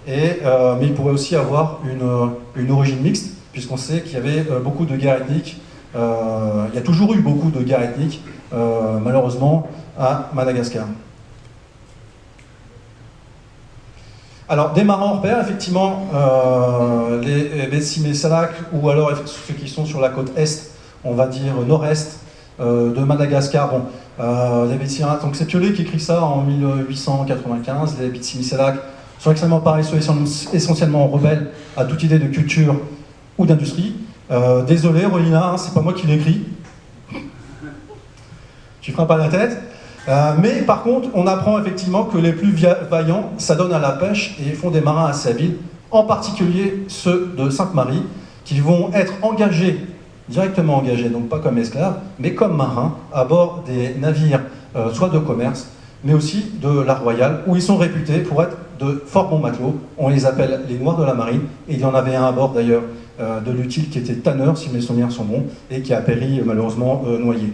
mais il pourrait aussi avoir une origine mixte, puisqu'on sait qu'il y avait beaucoup de guerres ethniques. Il y a toujours eu beaucoup de guerres ethniques, malheureusement, à Madagascar. Alors, des marins hors pair, effectivement, les Bessi-Messac, ou alors ceux qui sont sur la côte est, on va dire nord-est de Madagascar. Bon, les Bessi-Messac, donc c'est Piolet qui écrit ça en 1895. Les Bessi-Messac sont extrêmement pareils, sont essentiellement rebelles à toute idée de culture ou d'industrie. Désolé, Rolina, hein, c'est pas moi qui l'écris. Tu feras pas la tête. Mais par contre, on apprend effectivement que les plus vaillants s'adonnent à la pêche et font des marins assez habiles, en particulier ceux de Sainte-Marie, qui vont être engagés, directement engagés, donc pas comme esclaves, mais comme marins, à bord des navires, soit de commerce, mais aussi de la Royale, où ils sont réputés pour être de fort bons matelots. On les appelle les Noirs de la Marine, et il y en avait un à bord d'ailleurs de l'Utile qui était tanneur, si mes souvenirs sont bons, et qui a péri malheureusement noyé.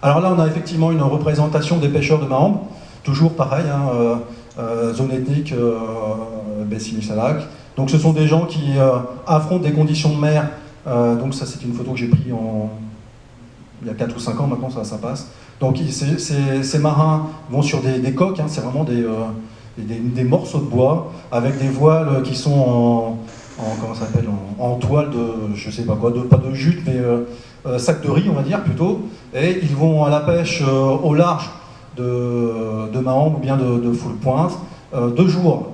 Alors là, on a effectivement une représentation des pêcheurs de Mahombe, toujours pareil, hein, zone ethnique Bessi-Messac. Donc ce sont des gens qui affrontent des conditions de mer. Donc ça, c'est une photo que j'ai prise il y a 4 ou 5 ans, maintenant ça passe. Donc ces marins vont sur des coques, hein, c'est vraiment des morceaux de bois, avec des voiles qui sont comment ça s'appelle, en toile de, je sais pas quoi, pas de jute, mais sac de riz, on va dire, plutôt. Et ils vont à la pêche au large de Mahombe ou bien de Foule-Pointe, de jour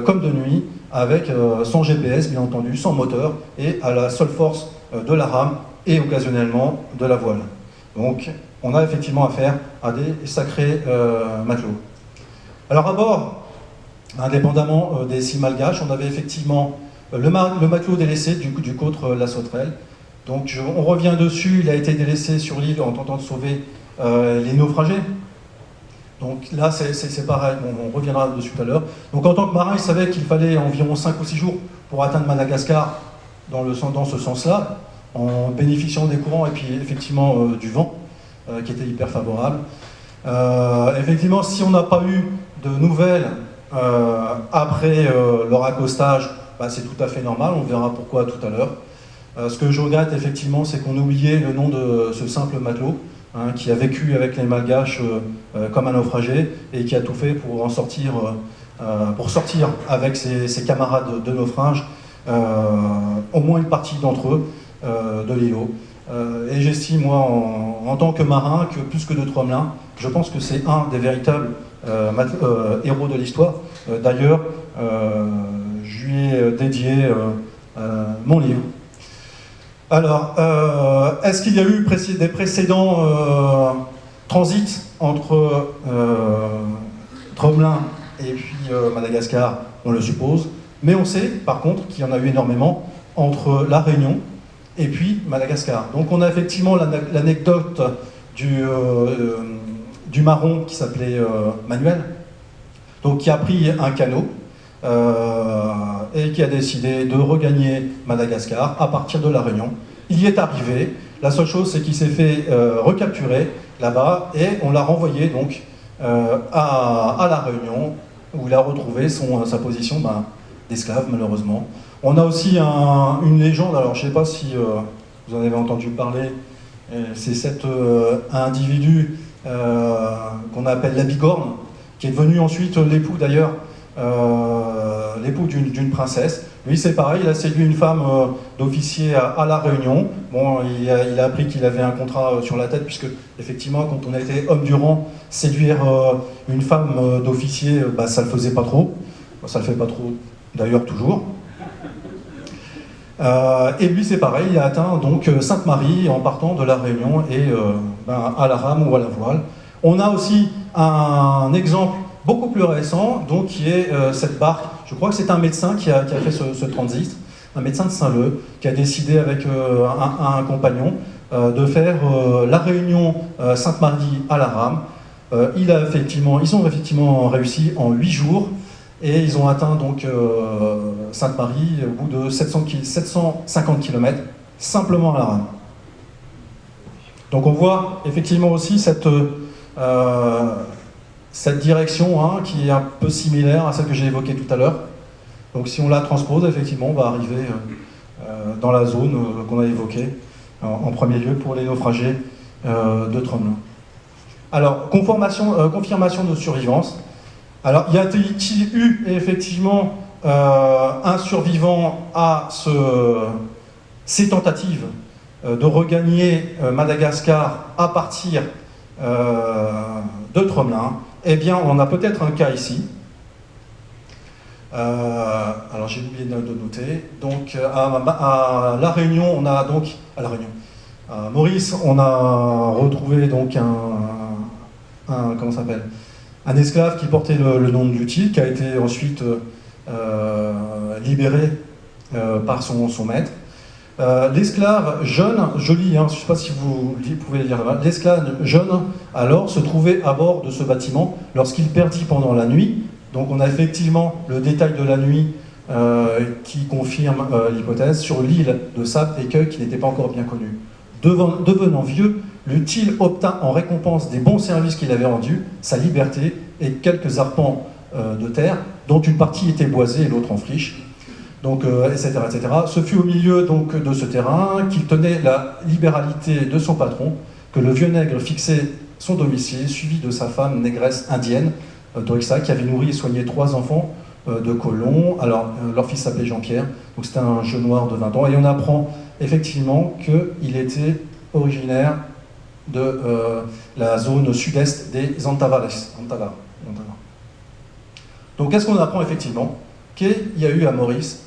comme de nuit, avec sans GPS, bien entendu, sans moteur, et à la seule force de la rame et occasionnellement de la voile. Donc, on a effectivement affaire à des sacrés matelots. Alors, à bord, indépendamment des 6 malgaches, on avait effectivement le matelot délaissé du côtre La Sauterelle. Donc on revient dessus, il a été délaissé sur l'île en tentant de sauver les naufragés. Donc là c'est pareil, on reviendra dessus tout à l'heure. Donc en tant que marin, il savait qu'il fallait environ 5 ou 6 jours pour atteindre Madagascar dans ce sens-là, en bénéficiant des courants et puis effectivement du vent, qui était hyper favorable. Effectivement, si on n'a pas eu de nouvelles après leur accostage, bah, c'est tout à fait normal, on verra pourquoi tout à l'heure. Ce que je regrette effectivement, c'est qu'on oubliait le nom de ce simple matelot, hein, qui a vécu avec les Malgaches comme un naufragé et qui a tout fait pour en sortir, pour sortir avec ses camarades de naufrage, au moins une partie d'entre eux de l'îlot. Et j'estime, moi, en tant que marin, que plus que de Tromelin, je pense que c'est un des véritables héros de l'histoire. D'ailleurs, je lui ai dédié mon livre. Alors, est-ce qu'il y a eu des précédents transits entre Tromelin et puis Madagascar? On le suppose. Mais on sait, par contre, qu'il y en a eu énormément entre La Réunion et puis Madagascar. Donc on a effectivement l'anecdote du marron qui s'appelait Manuel, donc qui a pris un canot et qui a décidé de regagner Madagascar à partir de La Réunion. Il y est arrivé, la seule chose c'est qu'il s'est fait recapturer là-bas et on l'a renvoyé donc à La Réunion où il a retrouvé sa position d'esclave malheureusement. On a aussi une légende, alors je ne sais pas si vous en avez entendu parler, c'est cet individu qu'on appelle la Bigorne, qui est devenu ensuite l'époux d'ailleurs, l'époux d'une princesse. Lui c'est pareil, il a séduit une femme d'officier à La Réunion. Bon, il a appris qu'il avait un contrat sur la tête, puisque effectivement quand on était homme du rang, séduire une femme d'officier, ça le faisait pas trop. Ça le fait pas trop d'ailleurs toujours. Et lui c'est pareil, il a atteint donc Sainte-Marie en partant de La Réunion et à la rame ou à la voile. On a aussi un exemple beaucoup plus récent, donc qui est cette barque. Je crois que c'est un médecin qui a fait ce transit, un médecin de Saint-Leu, qui a décidé avec un compagnon de faire La Réunion Sainte-Marie à la rame. Ils ont effectivement réussi en 8 jours. Et ils ont atteint donc Sainte-Marie au bout de 750 km, simplement à la rame. Donc on voit effectivement aussi cette direction qui est un peu similaire à celle que j'ai évoquée tout à l'heure. Donc si on la transpose, effectivement, on va arriver dans la zone qu'on a évoquée en premier lieu pour les naufragés de Tromelin. Alors, confirmation de survivance. Alors, y a-t-il eu effectivement un survivant à ces tentatives de regagner Madagascar à partir de Tromelin? Eh bien, on a peut-être un cas ici. Alors, j'ai oublié de noter. Donc, à La Réunion, on a donc à La Réunion, à Maurice, on a retrouvé donc comment ça s'appelle, un esclave qui portait le nom de Lutil, qui a été ensuite libéré par son maître. L'esclave jeune, joli, hein, je ne sais pas si vous pouvez le lire là-bas, l'esclave jeune alors se trouvait à bord de ce bâtiment lorsqu'il perdit pendant la nuit. Donc on a effectivement le détail de la nuit qui confirme l'hypothèse sur l'île de Sable Écueil qui n'était pas encore bien connue. Devenant vieux, Lutil obtint en récompense des bons services qu'il avait rendus, sa liberté et quelques arpents de terre, dont une partie était boisée et l'autre en friche, donc, etc., etc. Ce fut au milieu donc, de ce terrain qu'il tenait la libéralité de son patron, que le vieux nègre fixait son domicile, suivi de sa femme négresse indienne, Dorixa, qui avait nourri et soigné 3 enfants de colons. Alors, leur fils s'appelait Jean-Pierre, donc c'était un jeune noir de 20 ans, et on apprend effectivement qu'il était originaire de la zone sud-est des Antavales. Donc, qu'est-ce qu'on apprend effectivement? Qu'il y a eu à Maurice,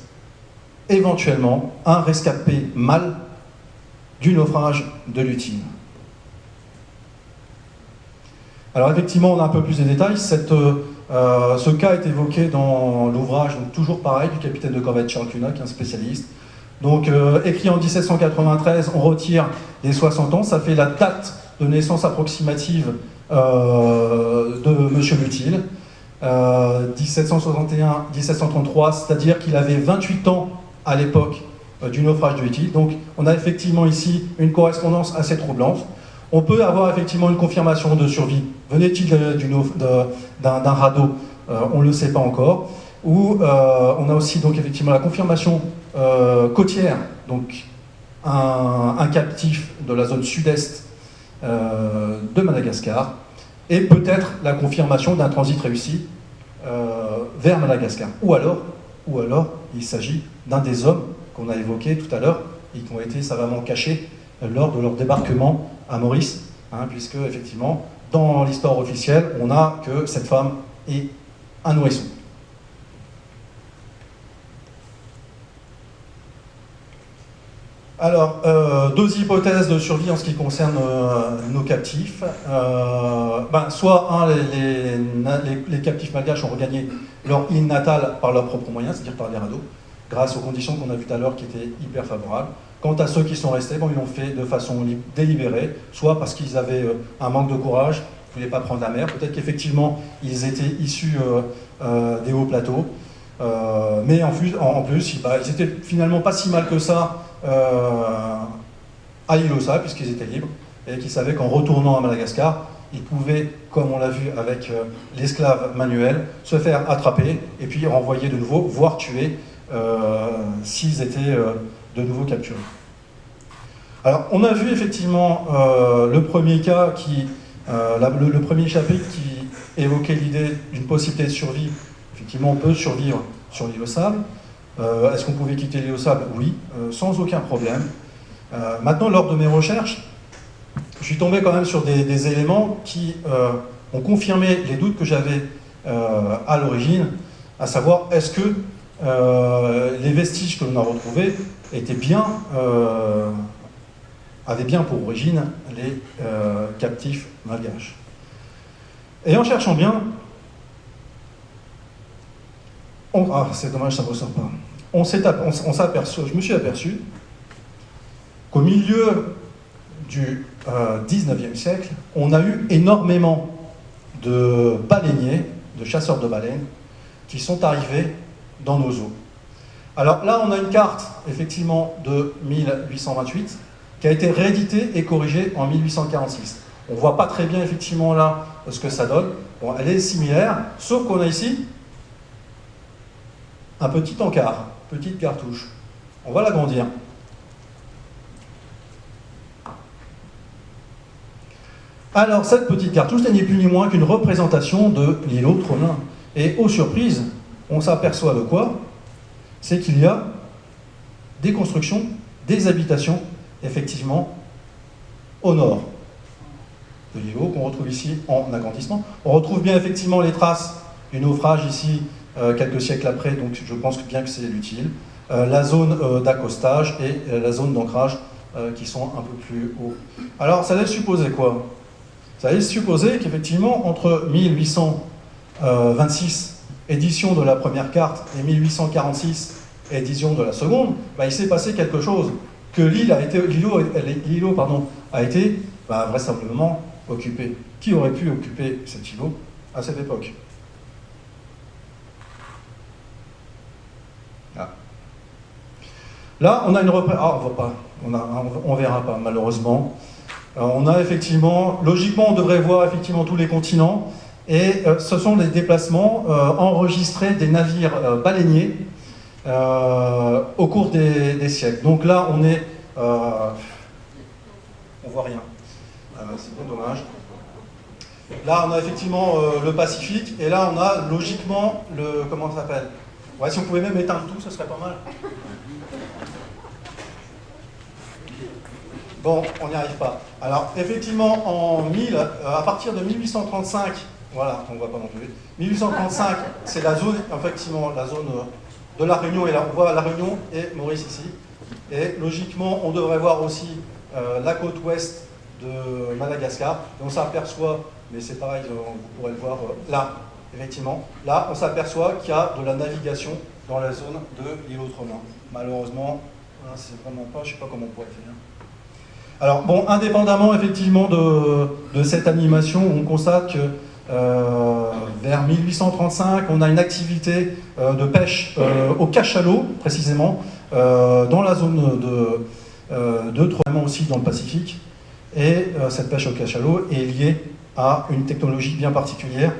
éventuellement, un rescapé mâle du naufrage de Lutine. Alors, effectivement, on a un peu plus de détails. Ce cas est évoqué dans l'ouvrage, donc toujours pareil, du capitaine de corvette Charles Cunha, qui est un spécialiste. Donc, écrit en 1793, on retire les 60 ans, ça fait la date de naissance approximative de M. Lutil. 1761-1733, c'est-à-dire qu'il avait 28 ans à l'époque du naufrage de Lutil. Donc, on a effectivement ici une correspondance assez troublante. On peut avoir effectivement une confirmation de survie. Venait-il d'un radeau? On ne le sait pas encore. Ou on a aussi donc effectivement la confirmation côtière, donc un captif de la zone sud-est de Madagascar, et peut-être la confirmation d'un transit réussi vers Madagascar. Ou alors il s'agit d'un des hommes qu'on a évoqués tout à l'heure et qui ont été savamment cachés lors de leur débarquement à Maurice, hein, puisque effectivement, dans l'histoire officielle, on a que cette femme est un nourrisson. Alors, 2 hypothèses de survie en ce qui concerne nos captifs. Soit les captifs malgaches ont regagné leur île natale par leurs propres moyens, c'est-à-dire par les radeaux, grâce aux conditions qu'on a vues tout à l'heure qui étaient hyper favorables. Quant à ceux qui sont restés, ils l'ont fait de façon délibérée, soit parce qu'ils avaient un manque de courage, ils ne voulaient pas prendre la mer, peut-être qu'effectivement ils étaient issus des hauts plateaux, mais en plus ils étaient finalement pas si mal que ça à l'île aux Sables, puisqu'ils étaient libres, et qu'ils savaient qu'en retournant à Madagascar, ils pouvaient, comme on l'a vu avec l'esclave Manuel, se faire attraper, et puis renvoyer de nouveau, voire tuer, s'ils étaient de nouveau capturés. Alors, on a vu effectivement le premier cas, le premier chapitre qui évoquait l'idée d'une possibilité de survie. Effectivement, on peut survivre sur l'île aux Sables. Est-ce qu'on pouvait quitter l'île aux Sables? Oui, sans aucun problème. Maintenant, lors de mes recherches, je suis tombé quand même sur des éléments qui ont confirmé les doutes que j'avais à l'origine, à savoir, est-ce que les vestiges que l'on a retrouvés avaient bien pour origine les captifs malgaches. Et en cherchant bien, c'est dommage, ça ne ressort pas. Je me suis aperçu qu'au milieu du 19e siècle, on a eu énormément de baleiniers, de chasseurs de baleines, qui sont arrivés dans nos eaux. Alors là, on a une carte, effectivement, de 1828, qui a été rééditée et corrigée en 1846. On ne voit pas très bien, effectivement, là, ce que ça donne. Bon, elle est similaire, sauf qu'on a ici un petit encart, petite cartouche. On va l'agrandir. Alors, cette petite cartouche n'est ni plus ni moins qu'une représentation de l'îlot Tromelin. Et aux surprises, on s'aperçoit de quoi? C'est qu'il y a des constructions, des habitations, effectivement, au nord de l'îlot, qu'on retrouve ici en agrandissement. On retrouve bien effectivement les traces du naufrage ici, quelques siècles après, donc je pense bien que c'est utile. La zone d'accostage et la zone d'ancrage qui sont un peu plus haut. Alors, ça laisse supposer quoi? Ça laisse supposer qu'effectivement, entre 1826, édition de la première carte, et 1846, édition de la seconde, il s'est passé quelque chose, que l'îlot a été vraisemblablement occupé. Qui aurait pu occuper cet îlot à cette époque? Là, on a une représentation. On verra pas, malheureusement. On a effectivement, logiquement, on devrait voir effectivement tous les continents, et ce sont des déplacements enregistrés des navires baleiniers au cours des siècles. Donc là, on est, on voit rien. C'est bien dommage. Là, on a effectivement le Pacifique, et là, on a logiquement le, comment ça s'appelle? Ouais, si on pouvait même éteindre tout, ce serait pas mal. Bon, on n'y arrive pas. Alors, effectivement, à partir de 1835, voilà, on ne voit pas non plus. 1835, c'est la zone, effectivement, la zone de La Réunion, et là, on voit La Réunion et Maurice ici. Et logiquement, on devrait voir aussi la côte ouest de Madagascar. Et on s'aperçoit, mais c'est pareil, vous pourrez le voir là, effectivement. Là, on s'aperçoit qu'il y a de la navigation dans la zone de l'îlot Tromelin. Malheureusement, c'est vraiment pas, je ne sais pas comment on pourrait faire. Alors, bon, indépendamment effectivement de cette animation, on constate que vers 1835, on a une activité de pêche au cachalot, précisément, dans la zone de Tromelin aussi dans le Pacifique. Et cette pêche au cachalot est liée à une technologie bien particulière,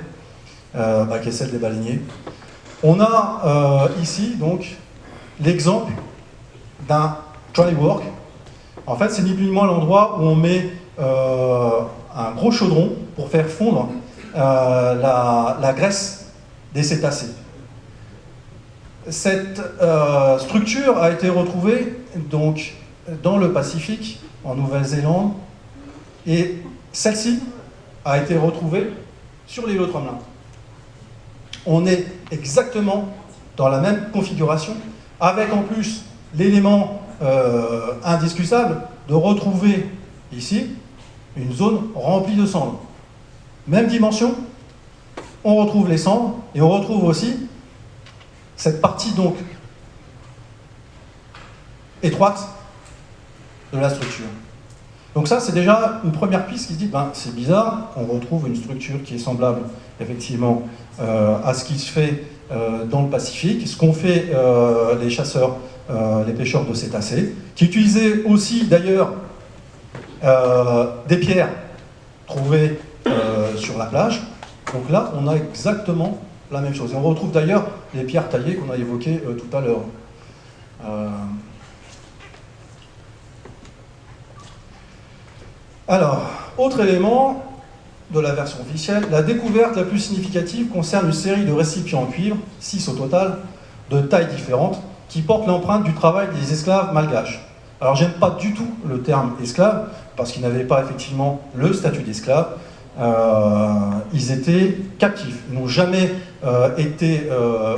qui est celle des baleiniers. On a ici, donc, l'exemple d'un dry work. En fait, c'est ni plus ni moins l'endroit où on met un gros chaudron pour faire fondre la graisse des cétacés. Cette structure a été retrouvée donc, dans le Pacifique, en Nouvelle-Zélande, et celle-ci a été retrouvée sur l'îlot Tromelin. On est exactement dans la même configuration, avec en plus l'élément indiscutable de retrouver ici une zone remplie de cendres. Même dimension, on retrouve les cendres et on retrouve aussi cette partie donc étroite de la structure. Donc ça, c'est déjà une première piste qui se dit, c'est bizarre, on retrouve une structure qui est semblable effectivement à ce qui se fait dans le Pacifique, ce qu'ont fait les chasseurs, les pêcheurs de cétacés, qui utilisaient aussi d'ailleurs des pierres trouvées sur la plage. Donc là, on a exactement la même chose. Et on retrouve d'ailleurs les pierres taillées qu'on a évoquées tout à l'heure. Alors, autre élément de la version officielle, la découverte la plus significative concerne une série de récipients en cuivre, 6 au total, de tailles différentes, qui portent l'empreinte du travail des esclaves malgaches. Alors, j'aime pas du tout le terme esclave, parce qu'ils n'avaient pas effectivement le statut d'esclave. Ils étaient captifs. Ils n'ont jamais été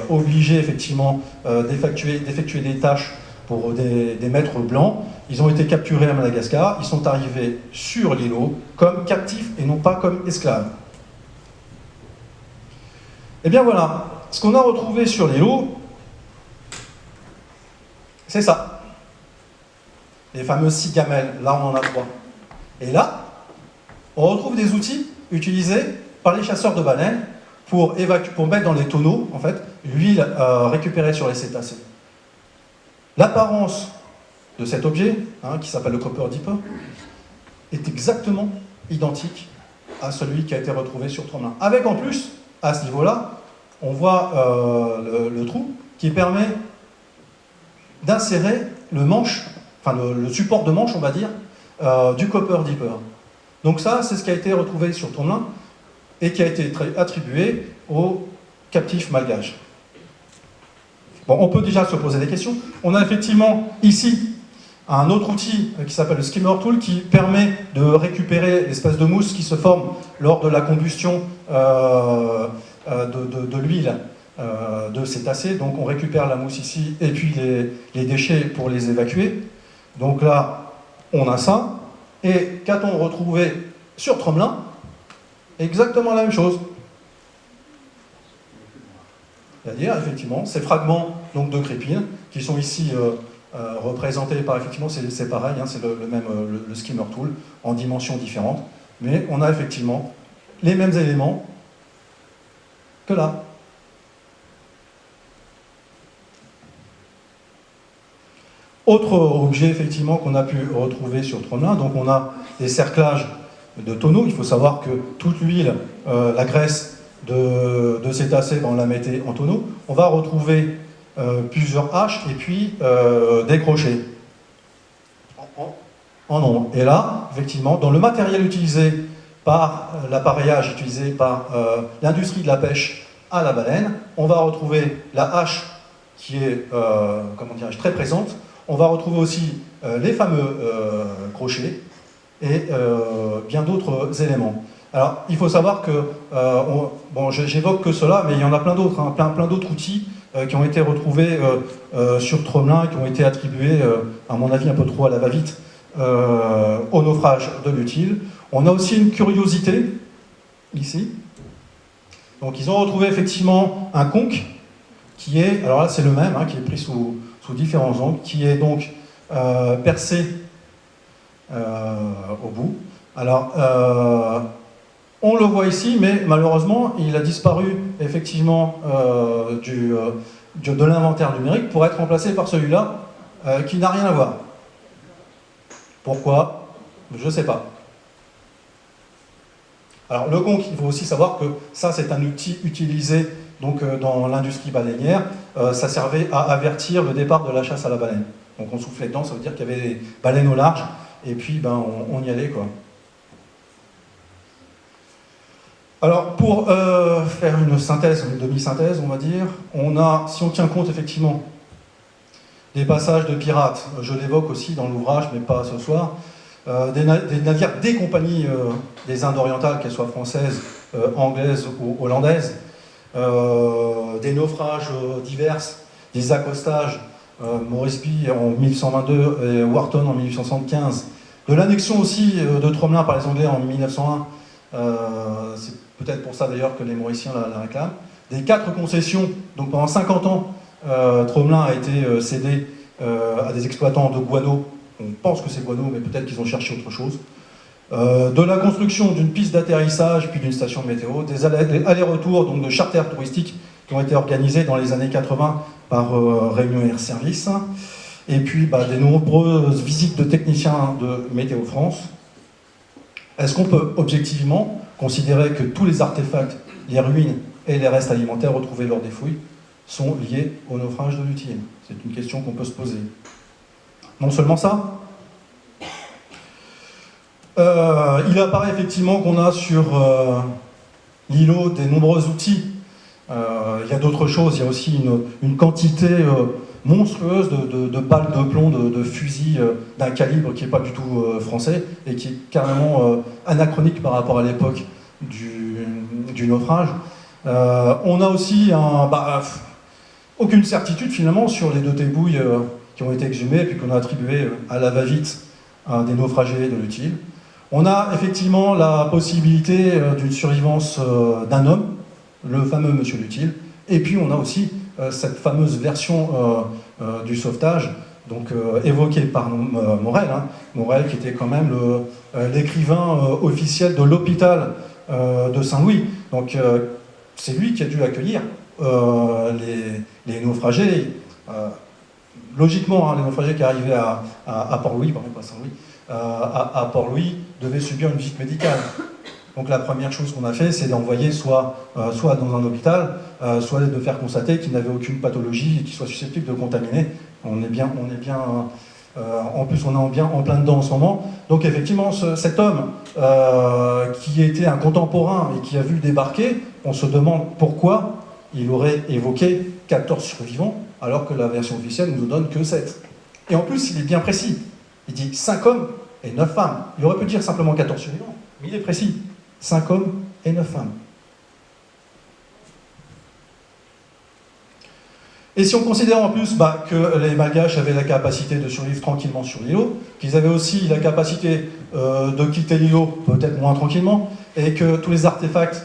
obligés effectivement d'effectuer des tâches pour des maîtres blancs. Ils ont été capturés à Madagascar, ils sont arrivés sur l'îlot comme captifs et non pas comme esclaves. Et bien voilà, ce qu'on a retrouvé sur l'îlot, c'est ça. Les fameuses 6 gamelles, là on en a 3. Et là, on retrouve des outils utilisés par les chasseurs de baleines pour mettre dans les tonneaux, en fait, l'huile récupérée sur les cétacés. L'apparence de cet objet, qui s'appelle le Copper Dipper, est exactement identique à celui qui a été retrouvé sur Tromelin. Avec en plus, à ce niveau-là, on voit le trou qui permet d'insérer le manche, enfin le support de manche, on va dire, du Copper Dipper. Donc ça, c'est ce qui a été retrouvé sur Tromelin et qui a été attribué au captifs malgaches. Bon, on peut déjà se poser des questions. On a effectivement ici un autre outil qui s'appelle le skimmer tool qui permet de récupérer l'espèce de mousse qui se forme lors de la combustion de l'huile de cétacés. Donc on récupère la mousse ici et puis les déchets pour les évacuer. Donc là, on a ça. Et qu'a-t-on retrouvé sur Tromelin? Exactement la même chose. C'est-à-dire, effectivement, ces fragments donc, de crépine qui sont ici représentés par, effectivement, c'est pareil, hein, c'est le même le skimmer tool en dimensions différentes, mais on a effectivement les mêmes éléments que là. Autre objet, effectivement, qu'on a pu retrouver sur Tromelin, donc on a des cerclages de tonneaux. Il faut savoir que toute l'huile, la graisse de cétacés, on la mettait en tonneau. On va retrouver plusieurs haches et puis des crochets en nombre. Et là, effectivement, dans le matériel utilisé par l'appareillage utilisé par l'industrie de la pêche à la baleine, on va retrouver la hache qui est, comment dirais-je, très présente. On va retrouver aussi les fameux crochets et bien d'autres éléments. Alors, il faut savoir que, bon, j'évoque que cela, mais il y en a plein d'autres, hein, plein d'autres outils qui ont été retrouvés sur Tromelin, qui ont été attribués, à mon avis, un peu trop à la va-vite, au naufrage de l'Utile. On a aussi une curiosité, ici. Donc, ils ont retrouvé effectivement un conque, qui est, alors là, c'est le même, hein, qui est pris sous différents angles, qui est donc percé au bout. Alors, on le voit ici, mais malheureusement, il a disparu effectivement de l'inventaire numérique pour être remplacé par celui-là, qui n'a rien à voir. Pourquoi? Je ne sais pas. Alors, le conque, il faut aussi savoir que ça, c'est un outil utilisé donc, dans l'industrie baleinière. Ça servait à avertir le départ de la chasse à la baleine. Donc, on soufflait dedans, ça veut dire qu'il y avait des baleines au large, et puis ben, on y allait, quoi. Alors, pour faire une synthèse, une demi-synthèse, on va dire, on a, si on tient compte effectivement des passages de pirates, je l'évoque aussi dans l'ouvrage, mais pas ce soir, des navires des compagnies des Indes orientales, qu'elles soient françaises, anglaises ou hollandaises, des naufrages divers, des accostages, Moresby en 1122 et Wharton en 1875, de l'annexion aussi de Tromelin par les Anglais en 1901, c'est peut-être pour ça d'ailleurs que les Mauriciens la réclament, des 4 concessions, donc pendant 50 ans, Tromelin a été cédé à des exploitants de guano. On pense que c'est guano, mais peut-être qu'ils ont cherché autre chose. De la construction d'une piste d'atterrissage, puis d'une station météo, des allers-retours donc de charters touristiques qui ont été organisés dans les années 80 par Réunion Air Service, et puis des nombreuses visites de techniciens de Météo France. Est-ce qu'on peut objectivement considérer que tous les artefacts, les ruines et les restes alimentaires retrouvés lors des fouilles sont liés au naufrage de l'Utile? C'est une question qu'on peut se poser. Non seulement ça, il apparaît effectivement qu'on a sur l'îlot des nombreux outils. Il y a d'autres choses, il y a aussi une quantité monstrueuse de balles de plomb, de fusils d'un calibre qui n'est pas du tout français et qui est carrément anachronique par rapport à l'époque du naufrage. On a aussi aucune certitude finalement sur les 2 tébouilles qui ont été exhumées et puis qu'on a attribuées à la va-vite à des naufragés de l'Utile. On a effectivement la possibilité d'une survivance d'un homme, le fameux Monsieur l'Utile, et puis on a aussi cette fameuse version du sauvetage, donc évoquée par Morel, hein. Morel qui était quand même l'écrivain officiel de l'hôpital de Saint-Louis. Donc c'est lui qui a dû accueillir les naufragés. Logiquement, hein, les naufragés qui arrivaient à Port-Louis, pardon, pas Saint-Louis, à Port-Louis devaient subir une visite médicale. Donc la première chose qu'on a fait, c'est d'envoyer soit dans un hôpital, soit de faire constater qu'ils n'avaient aucune pathologie et qu'ils soient susceptibles de contaminer. On est bien, en plus on est bien en plein dedans en ce moment. Donc effectivement, cet homme qui était un contemporain et qui a vu débarquer, on se demande pourquoi il aurait évoqué 14 survivants, alors que la version officielle ne nous donne que 7. Et en plus, il est bien précis. Il dit 5 hommes et 9 femmes. Il aurait pu dire simplement 14 survivants, mais il est précis. 5 hommes et 9 femmes. Et si on considère en plus que les Malgaches avaient la capacité de survivre tranquillement sur l'îlot, qu'ils avaient aussi la capacité de quitter l'îlot peut-être moins tranquillement, et que tous les artefacts,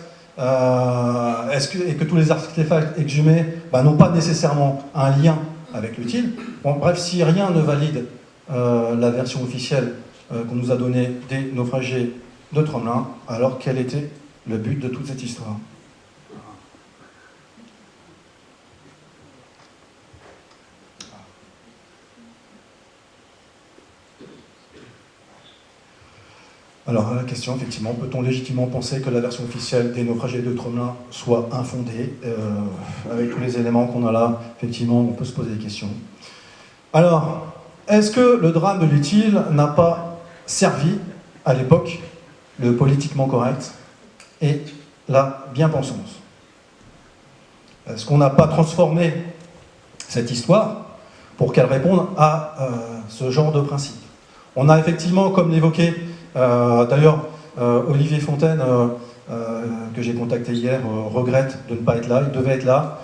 exhumés n'ont pas nécessairement un lien avec l'utile. Bon, bref, si rien ne valide la version officielle qu'on nous a donnée des naufragés de Tromelin, alors quel était le but de toute cette histoire ? Alors la question, effectivement, peut-on légitimement penser que la version officielle des naufragés de Tromelin soit infondée? Avec tous les éléments qu'on a là, effectivement, on peut se poser des questions. Alors, est-ce que le drame de l'utile n'a pas servi, à l'époque, le politiquement correct et la bien-pensance? Est-ce qu'on n'a pas transformé cette histoire pour qu'elle réponde à ce genre de principe? On a effectivement, comme l'évoquait d'ailleurs, Olivier Fontaine, que j'ai contacté hier, regrette de ne pas être là. Il devait être là.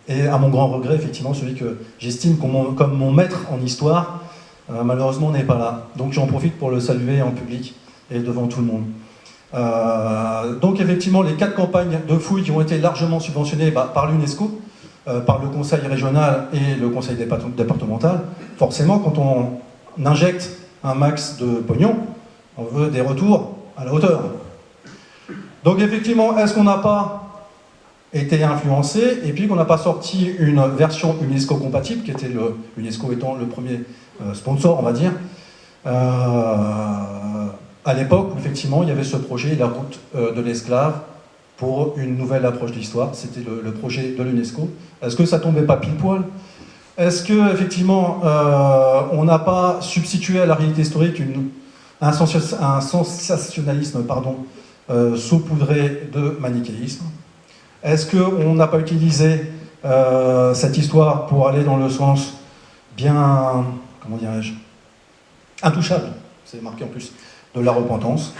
Et à mon grand regret, effectivement, celui que j'estime comme mon maître en histoire, malheureusement n'est pas là. Donc j'en profite pour le saluer en public et devant tout le monde. Donc effectivement, les 4 campagnes de fouilles qui ont été largement subventionnées par l'UNESCO, par le conseil régional et le conseil départemental, forcément, quand on injecte un max de pognon, on veut des retours à la hauteur. Donc effectivement, est-ce qu'on n'a pas été influencé et puis qu'on n'a pas sorti une version UNESCO compatible, qui était l'UNESCO étant le premier sponsor, on va dire, à l'époque où effectivement il y avait ce projet, la route de l'esclave, pour une nouvelle approche de l'histoire, c'était le projet de l'UNESCO. Est-ce que ça tombait pas pile poil ? Est-ce qu'effectivement, on n'a pas substitué à la réalité historique un sensationnalisme saupoudré de manichéisme? Est-ce qu'on n'a pas utilisé cette histoire pour aller dans le sens bien, comment dirais-je, intouchable, c'est marqué en plus, de la repentance,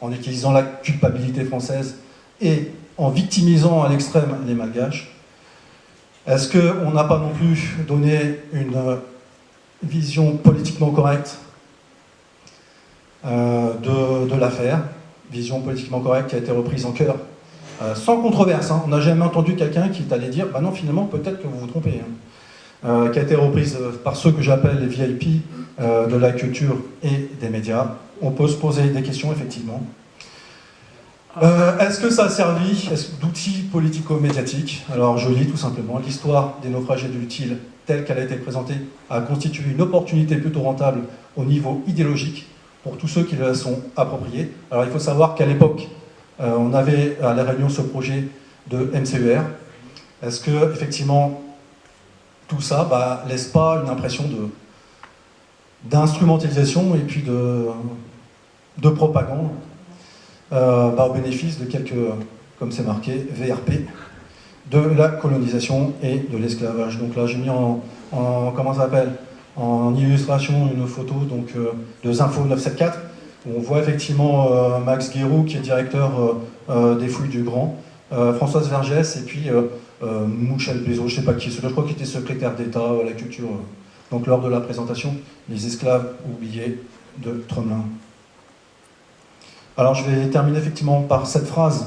en utilisant la culpabilité française et en victimisant à l'extrême les Malgaches? Est-ce qu'on n'a pas non plus donné une vision politiquement correcte de l'affaire, vision politiquement correcte qui a été reprise en cœur, sans controverse, hein. On n'a jamais entendu quelqu'un qui est allé dire « bah non, finalement, peut-être que vous vous trompez hein. », qui a été reprise par ceux que j'appelle les VIP de la culture et des médias. On peut se poser des questions, effectivement. Est-ce que ça a servi d'outil politico-médiatique? Alors je lis tout simplement: l'histoire des naufragés de l'utile, telle qu'elle a été présentée, a constitué une opportunité plutôt rentable au niveau idéologique pour tous ceux qui la sont appropriés. Alors il faut savoir qu'à l'époque, on avait à La Réunion ce projet de MCER. Est-ce que effectivement tout ça laisse pas une impression d'instrumentalisation et puis de propagande au bénéfice de quelques, comme c'est marqué, VRP, de la colonisation et de l'esclavage. Donc là, j'ai mis comment ça s'appelle, en illustration une photo donc, de Zinfo 974, où on voit effectivement Max Guérou, qui est directeur des fouilles du Grand, Françoise Vergès, et puis Mouchel Bézot, je ne sais pas qui est, je crois qu'il était secrétaire d'État à la culture, donc lors de la présentation, les esclaves oubliés de Tromelin. Alors je vais terminer effectivement par cette phrase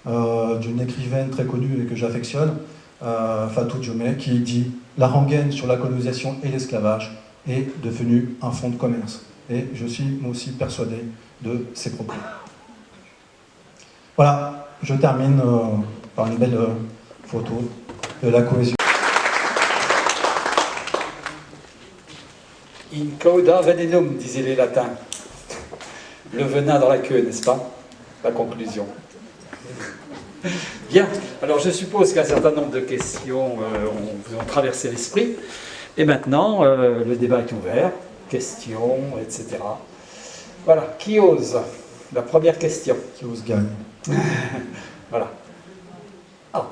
d'une écrivaine très connue et que j'affectionne, Fatou Diomé, qui dit « La rengaine sur la colonisation et l'esclavage est devenue un fonds de commerce ». Et je suis moi aussi persuadé de ces propos. Voilà, je termine par une belle photo de la cohésion. In cauda venenum, disaient les latins. Le venin dans la queue, n'est-ce pas? La conclusion. Bien, alors je suppose qu'un certain nombre de questions vous ont traversé l'esprit. Et maintenant, le débat est ouvert. Questions, etc. Voilà, qui ose? La première question. Qui ose gagne. Voilà. Ah,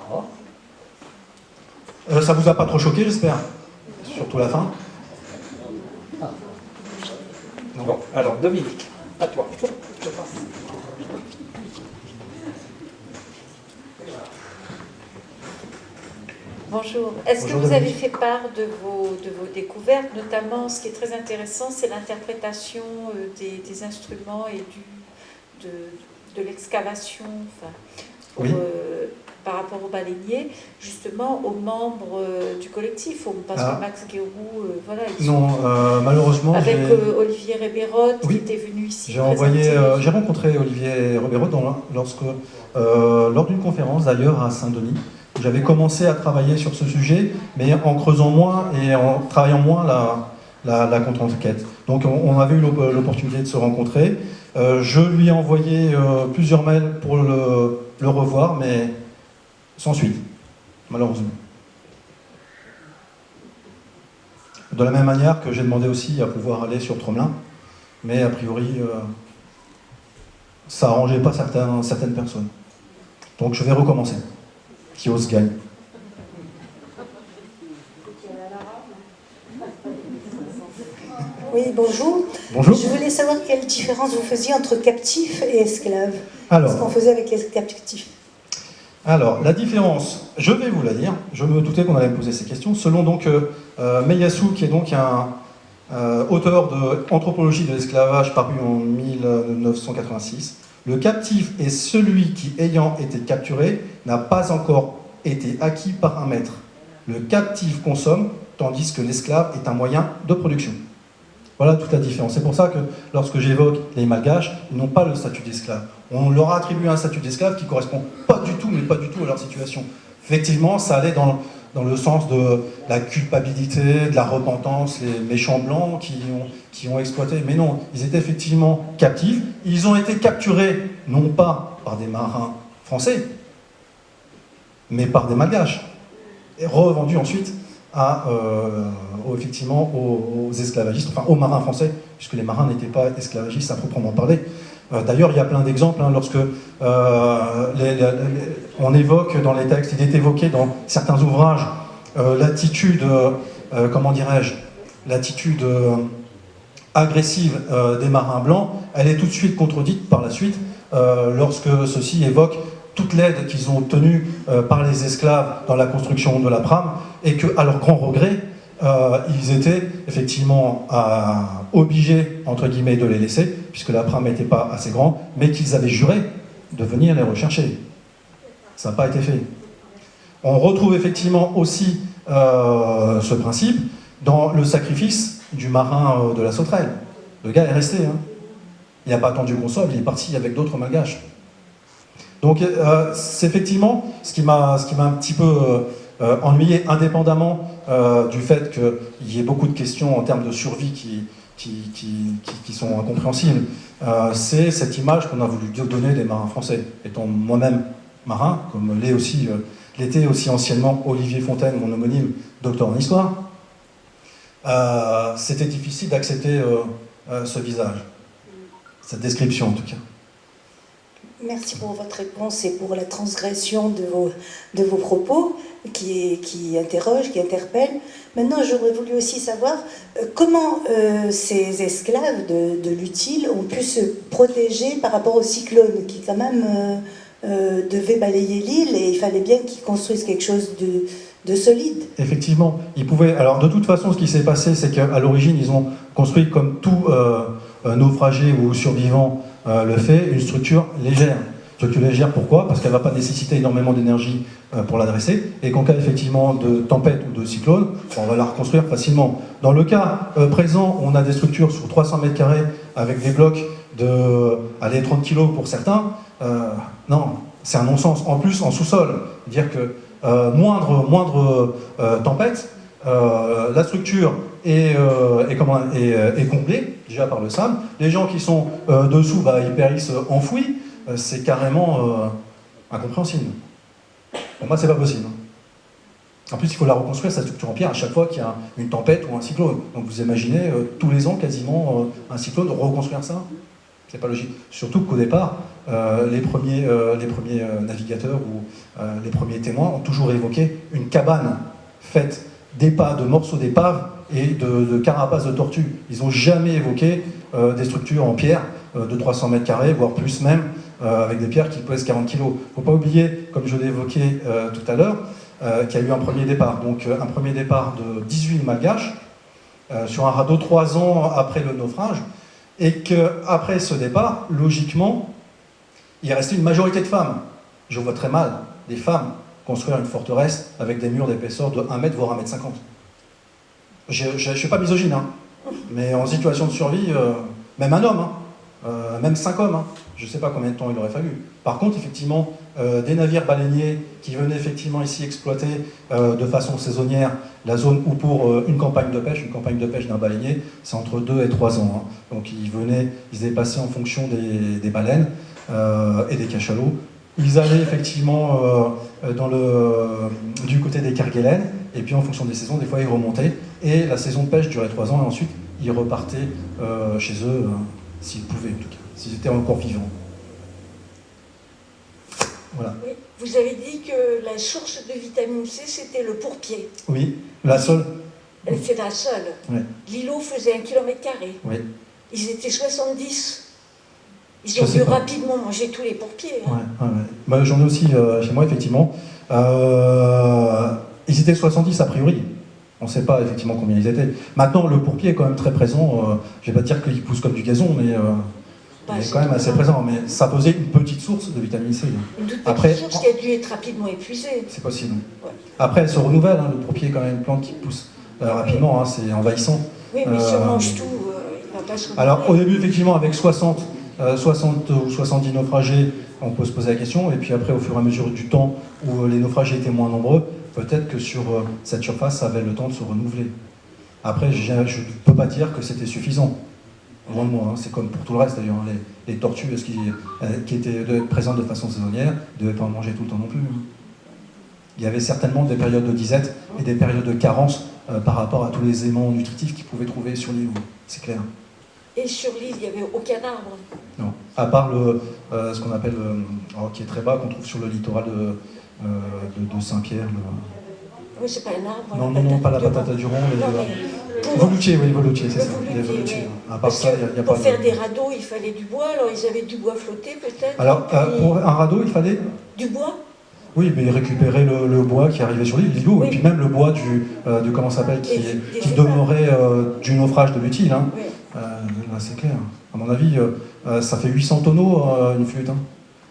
Ça vous a pas trop choqué, j'espère? Surtout la fin. bon, alors Dominique, à toi. Bonjour. Est-ce que Bonjour, vous avez Dominique. fait part de vos découvertes, notamment ce qui est très intéressant, c'est l'interprétation des instruments et de l'excavation, enfin, Oui. par rapport aux baleiniers, justement aux membres du collectif, parce que Max Guérou, voilà, ils sont Non, malheureusement, avec Olivier Rébérotte Oui. qui était venu ici. j'ai rencontré Olivier Rébérotte lors d'une conférence d'ailleurs à Saint-Denis. J'avais commencé à travailler sur ce sujet, mais en creusant moins et en travaillant moins la contre-enquête. Donc on avait eu l'opportunité de se rencontrer. Je lui ai envoyé plusieurs mails pour le revoir, mais sans suite, malheureusement. De la même manière que j'ai demandé aussi à pouvoir aller sur Tromelin, mais a priori, ça n'arrangeait pas certaines personnes. Donc je vais recommencer. Qui ose gagne. Oui, bonjour. Bonjour. Je voulais savoir quelle différence vous faisiez entre captifs et esclaves. Alors, Ce qu'on faisait avec les captifs. Alors, la différence, je vais vous la dire, je me doutais qu'on allait me poser ces questions, selon donc Meyasu, qui est donc un auteur d'Anthropologie de l'esclavage paru en 1986, le captif est celui qui, ayant été capturé, n'a pas encore été acquis par un maître. Le captif consomme, tandis que l'esclave est un moyen de production. Voilà toute la différence. C'est pour ça que lorsque j'évoque les Malgaches, ils n'ont pas le statut d'esclave. On leur a attribué un statut d'esclave qui ne correspond pas du tout, mais pas du tout à leur situation. Effectivement, ça allait dans le sens de la culpabilité, de la repentance, les méchants blancs qui ont exploité. Mais non, ils étaient effectivement captifs. Ils ont été capturés, non pas par des marins français, mais par des Malgaches, et revendus ensuite effectivement aux esclavagistes, enfin aux marins français, puisque les marins n'étaient pas esclavagistes à proprement parler. D'ailleurs, il y a plein d'exemples, lorsque on évoque dans les textes, il est évoqué dans certains ouvrages l'attitude, comment dirais-je, l'attitude agressive des marins blancs, elle est tout de suite contredite par la suite, lorsque ceux-ci évoquent toute l'aide qu'ils ont obtenue par les esclaves dans la construction de la Pram, et qu'à leur grand regret, ils étaient effectivement obligés, entre guillemets, de les laisser, puisque la Pram n'était pas assez grande, mais qu'ils avaient juré de venir les rechercher. Ça n'a pas été fait. On retrouve effectivement aussi ce principe dans le sacrifice du marin de la Sauterelle. Le gars est resté. Il n'a pas attendu qu'on sauve, il est parti avec d'autres Malgaches. Donc c'est effectivement ce qui m'a un petit peu ennuyé, indépendamment du fait qu'il y ait beaucoup de questions en termes de survie qui sont incompréhensibles. C'est cette image qu'on a voulu donner des marins français. Étant moi-même marin, comme l'était aussi anciennement Olivier Fontaine, mon homonyme, docteur en histoire, c'était difficile d'accepter ce visage, cette description en tout cas. Merci pour votre réponse et pour la transgression de vos propos qui interrogent, qui interpellent. Maintenant, j'aurais voulu aussi savoir comment ces esclaves de l'utile ont pu se protéger par rapport au cyclone qui quand même devait balayer l'île et il fallait bien qu'ils construisent quelque chose de solide. Effectivement, ils pouvaient. Alors de toute façon, ce qui s'est passé, c'est qu'à l'origine, ils ont construit, comme tout naufragé ou survivant le fait, une structure légère. Structure légère, pourquoi? Parce qu'elle ne va pas nécessiter énormément d'énergie pour la dresser, et qu'en cas effectivement de tempête ou de cyclone, on va la reconstruire facilement. Dans le cas présent, on a des structures sur 300 mètres carrés avec des blocs de 30 kg pour certains. Non, c'est un non-sens. En plus, en sous-sol, dire que moindre tempête, la structure est comblée déjà par le sable. Les gens qui sont dessous, ils périssent enfouis. C'est carrément incompréhensible. Pour moi, c'est pas possible. En plus, il faut la reconstruire, cette structure en pierre, à chaque fois qu'il y a une tempête ou un cyclone. Donc vous imaginez, tous les ans, quasiment, un cyclone, reconstruire ça, c'est pas logique. Surtout qu'au départ, les premiers navigateurs ou les premiers témoins ont toujours évoqué une cabane faite de morceaux d'épave et de carapaces de tortue. Ils n'ont jamais évoqué des structures en pierre de 300 mètres carrés, voire plus même, avec des pierres qui pèsent 40 kg. Il ne faut pas oublier, comme je l'ai évoqué tout à l'heure, qu'il y a eu un premier départ. Donc un premier départ de 18 malgaches sur un radeau 3 ans après le naufrage, et qu'après ce départ, logiquement, il est resté une majorité de femmes. Je vois très mal des femmes construire une forteresse avec des murs d'épaisseur de 1 mètre, voire 1,50 m. Je ne suis pas misogyne, hein, mais en situation de survie, même un homme, même 5 hommes, je ne sais pas combien de temps il aurait fallu. Par contre, effectivement, des navires baleiniers qui venaient effectivement ici exploiter de façon saisonnière la zone où pour une campagne de pêche d'un baleinier, c'est entre 2 et 3 ans. Donc ils étaient passés en fonction des baleines et des cachalots. Ils allaient effectivement du côté des Kerguelen, et puis en fonction des saisons, des fois ils remontaient, et la saison de pêche durait 3 ans, et ensuite ils repartaient chez eux, s'ils pouvaient en tout cas, s'ils étaient encore vivants. Voilà. Oui. Vous avez dit que la source de vitamine C, c'était le pourpier. Oui, la seule. C'est la seule. Oui. L'îlot faisait 1 km². Oui. Ils étaient 70. Ils Je ont sais dû pas. rapidement manger tous les pourpiers. Hein. Ouais. Bah, j'en ai aussi chez moi, effectivement. Ils étaient 70 a priori. On ne sait pas effectivement combien ils étaient. Maintenant, le pourpier est quand même très présent. Je ne vais pas dire qu'il pousse comme du gazon, mais il est quand même assez présent. Mais ça posait une petite source de vitamine C. Une toute petite Après, source qui a dû être rapidement épuisée. c'est possible. Ouais. Après, elle se renouvelle. Le pourpier est quand même une plante qui pousse rapidement. C'est envahissant. Oui, mais si on mange tout, il ne va pas se renouveler. Alors, au début, effectivement, avec 60 ou 70 naufragés, on peut se poser la question. Et puis après, au fur et à mesure du temps où les naufragés étaient moins nombreux, peut-être que sur cette surface, ça avait le temps de se renouveler. Après, je ne peux pas dire que c'était suffisant. Loin de moi, c'est comme pour tout le reste d'ailleurs. Les tortues qui étaient présentes de façon saisonnière ne devaient pas en manger tout le temps non plus. Il y avait certainement des périodes de disette et des périodes de carence par rapport à tous les éléments nutritifs qu'ils pouvaient trouver sur l'île, c'est clair. Et sur l'île, il n'y avait aucun arbre. Non, à part ce qu'on appelle, qui est très bas, qu'on trouve sur le littoral de Saint-Pierre. Oui, c'est pas un arbre. Non, pas la patate à Duron. Volutier, c'est ça. Les volutiers. À part ça, il n'y a pas pour faire des radeaux, il fallait du bois. Alors, ils avaient du bois flotté, peut-être. Alors, pour un radeau, il fallait du bois. Oui, mais récupérer le bois qui arrivait sur l'île, oui. Et puis même le bois qui demeurait du naufrage de l'utile. Hein. Oui. Là, c'est clair. À mon avis, ça fait 800 tonneaux une flûte. Hein.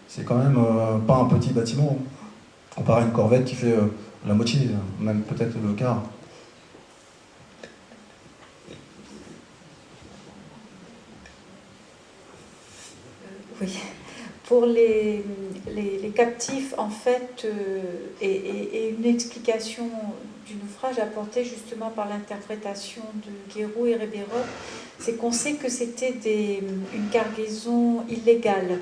C'est quand même pas un petit bâtiment. Comparé à une corvette qui fait la moitié, même peut-être le quart. Oui. Pour les captifs, en fait, et une explication du naufrage apportée justement par l'interprétation de Guéroult et Ribérol, c'est qu'on sait que c'était une cargaison illégale.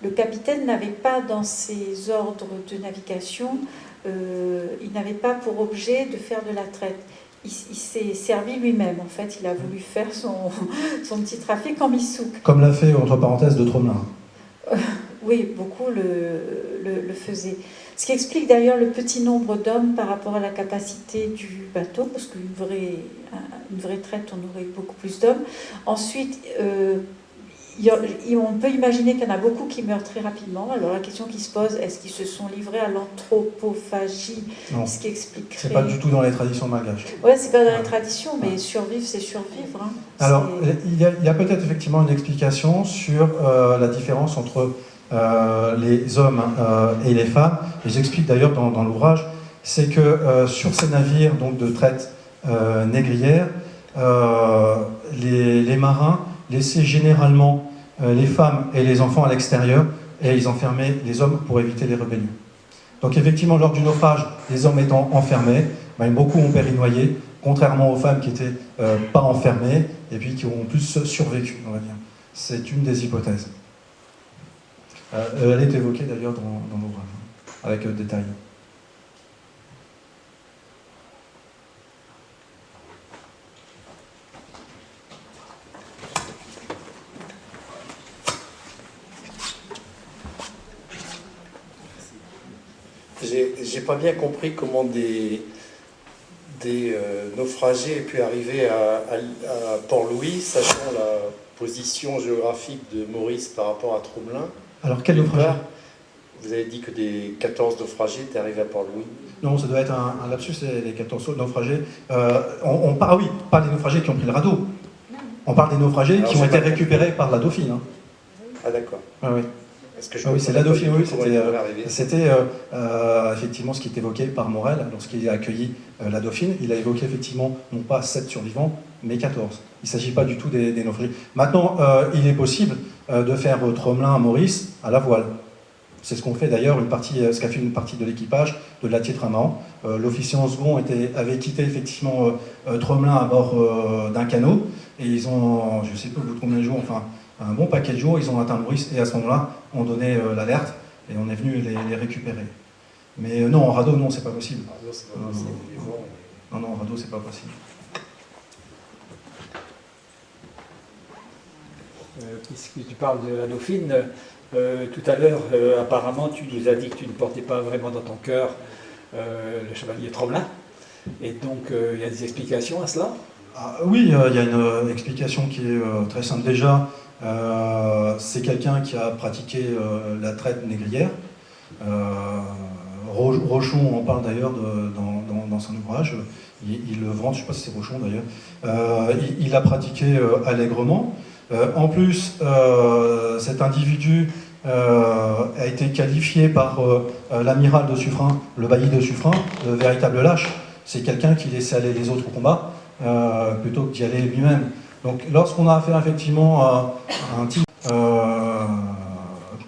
Le capitaine n'avait pas dans ses ordres de navigation, il n'avait pas pour objet de faire de la traite. Il s'est servi lui-même, en fait, il a voulu faire son petit trafic en missouk. Comme l'a fait, entre parenthèses, de Tromelin. Oui, beaucoup le faisaient. Ce qui explique d'ailleurs le petit nombre d'hommes par rapport à la capacité du bateau, parce qu'une vraie traite, on aurait eu beaucoup plus d'hommes. Ensuite, on peut imaginer qu'il y en a beaucoup qui meurent très rapidement. Alors la question qui se pose, est-ce qu'ils se sont livrés à l'anthropophagie? Non, ce qui expliquerait... c'est pas du tout dans les traditions malgaches. Oui, c'est pas dans les traditions, mais survivre, c'est survivre. Hein. Alors, il y a peut-être effectivement une explication sur la différence entre les hommes et les femmes. Et j'explique d'ailleurs dans l'ouvrage, c'est que sur ces navires donc, de traite négrière, les marins laissaient généralement les femmes et les enfants à l'extérieur et ils enfermaient les hommes pour éviter les rébellions. Donc effectivement, lors du naufrage, les hommes étant enfermés, beaucoup ont péri noyés, contrairement aux femmes qui n'étaient pas enfermées et puis qui ont plus survécu, on va dire. C'est une des hypothèses. Elle est évoquée d'ailleurs dans l'ouvrage, avec détail. j'ai pas bien compris comment des naufragés aient pu arriver à Port-Louis, sachant la position géographique de Maurice par rapport à Tromelin. Alors, quel naufragé? Vous avez dit que des 14 naufragés étaient arrivés à Port-Louis. Non, ça doit être un lapsus, les 14 naufragés. Oui, pas les naufragés qui ont pris le radeau. On parle des naufragés qui ont été récupérés par la Dauphine. Hein. Ah d'accord. Ah, oui. Oui, c'est la Dauphine, oui. C'était c'était effectivement ce qui est évoqué par Morel lorsqu'il a accueilli la Dauphine. Il a évoqué effectivement non pas 7 survivants, mais 14. Il ne s'agit pas du tout des naufragés. Maintenant, il est possible de faire Tromelin à Maurice à la voile. C'est ce qu'on fait d'ailleurs, ce qu'a fait une partie de l'équipage de la Tietraman. L'officier en second avait quitté effectivement Tromelin à bord d'un canot. Et ils ont, je ne sais pas au bout de combien de jours, enfin un bon paquet de jours, ils ont atteint Maurice. Et à ce moment-là, on donnait l'alerte et on est venu les récupérer. Mais non, en radeau, non, c'est pas possible. Non, en radeau, c'est pas possible. Puisque tu parles de la Dauphine, tout à l'heure, apparemment, tu nous as dit que tu ne portais pas vraiment dans ton cœur le chevalier Tromelin. Et donc, il y a des explications à cela? Oui, il y a une explication qui est très simple. Déjà, c'est quelqu'un qui a pratiqué la traite négrière. Rochon en parle d'ailleurs dans son ouvrage. Il le vend, je ne sais pas si c'est Rochon d'ailleurs. Il l'a pratiqué allègrement. En plus, cet individu a été qualifié par l'amiral de Suffren, le bailli de Suffren, de véritable lâche. C'est quelqu'un qui laissait aller les autres au combat plutôt que d'y aller lui-même. Donc lorsqu'on a affaire effectivement à un type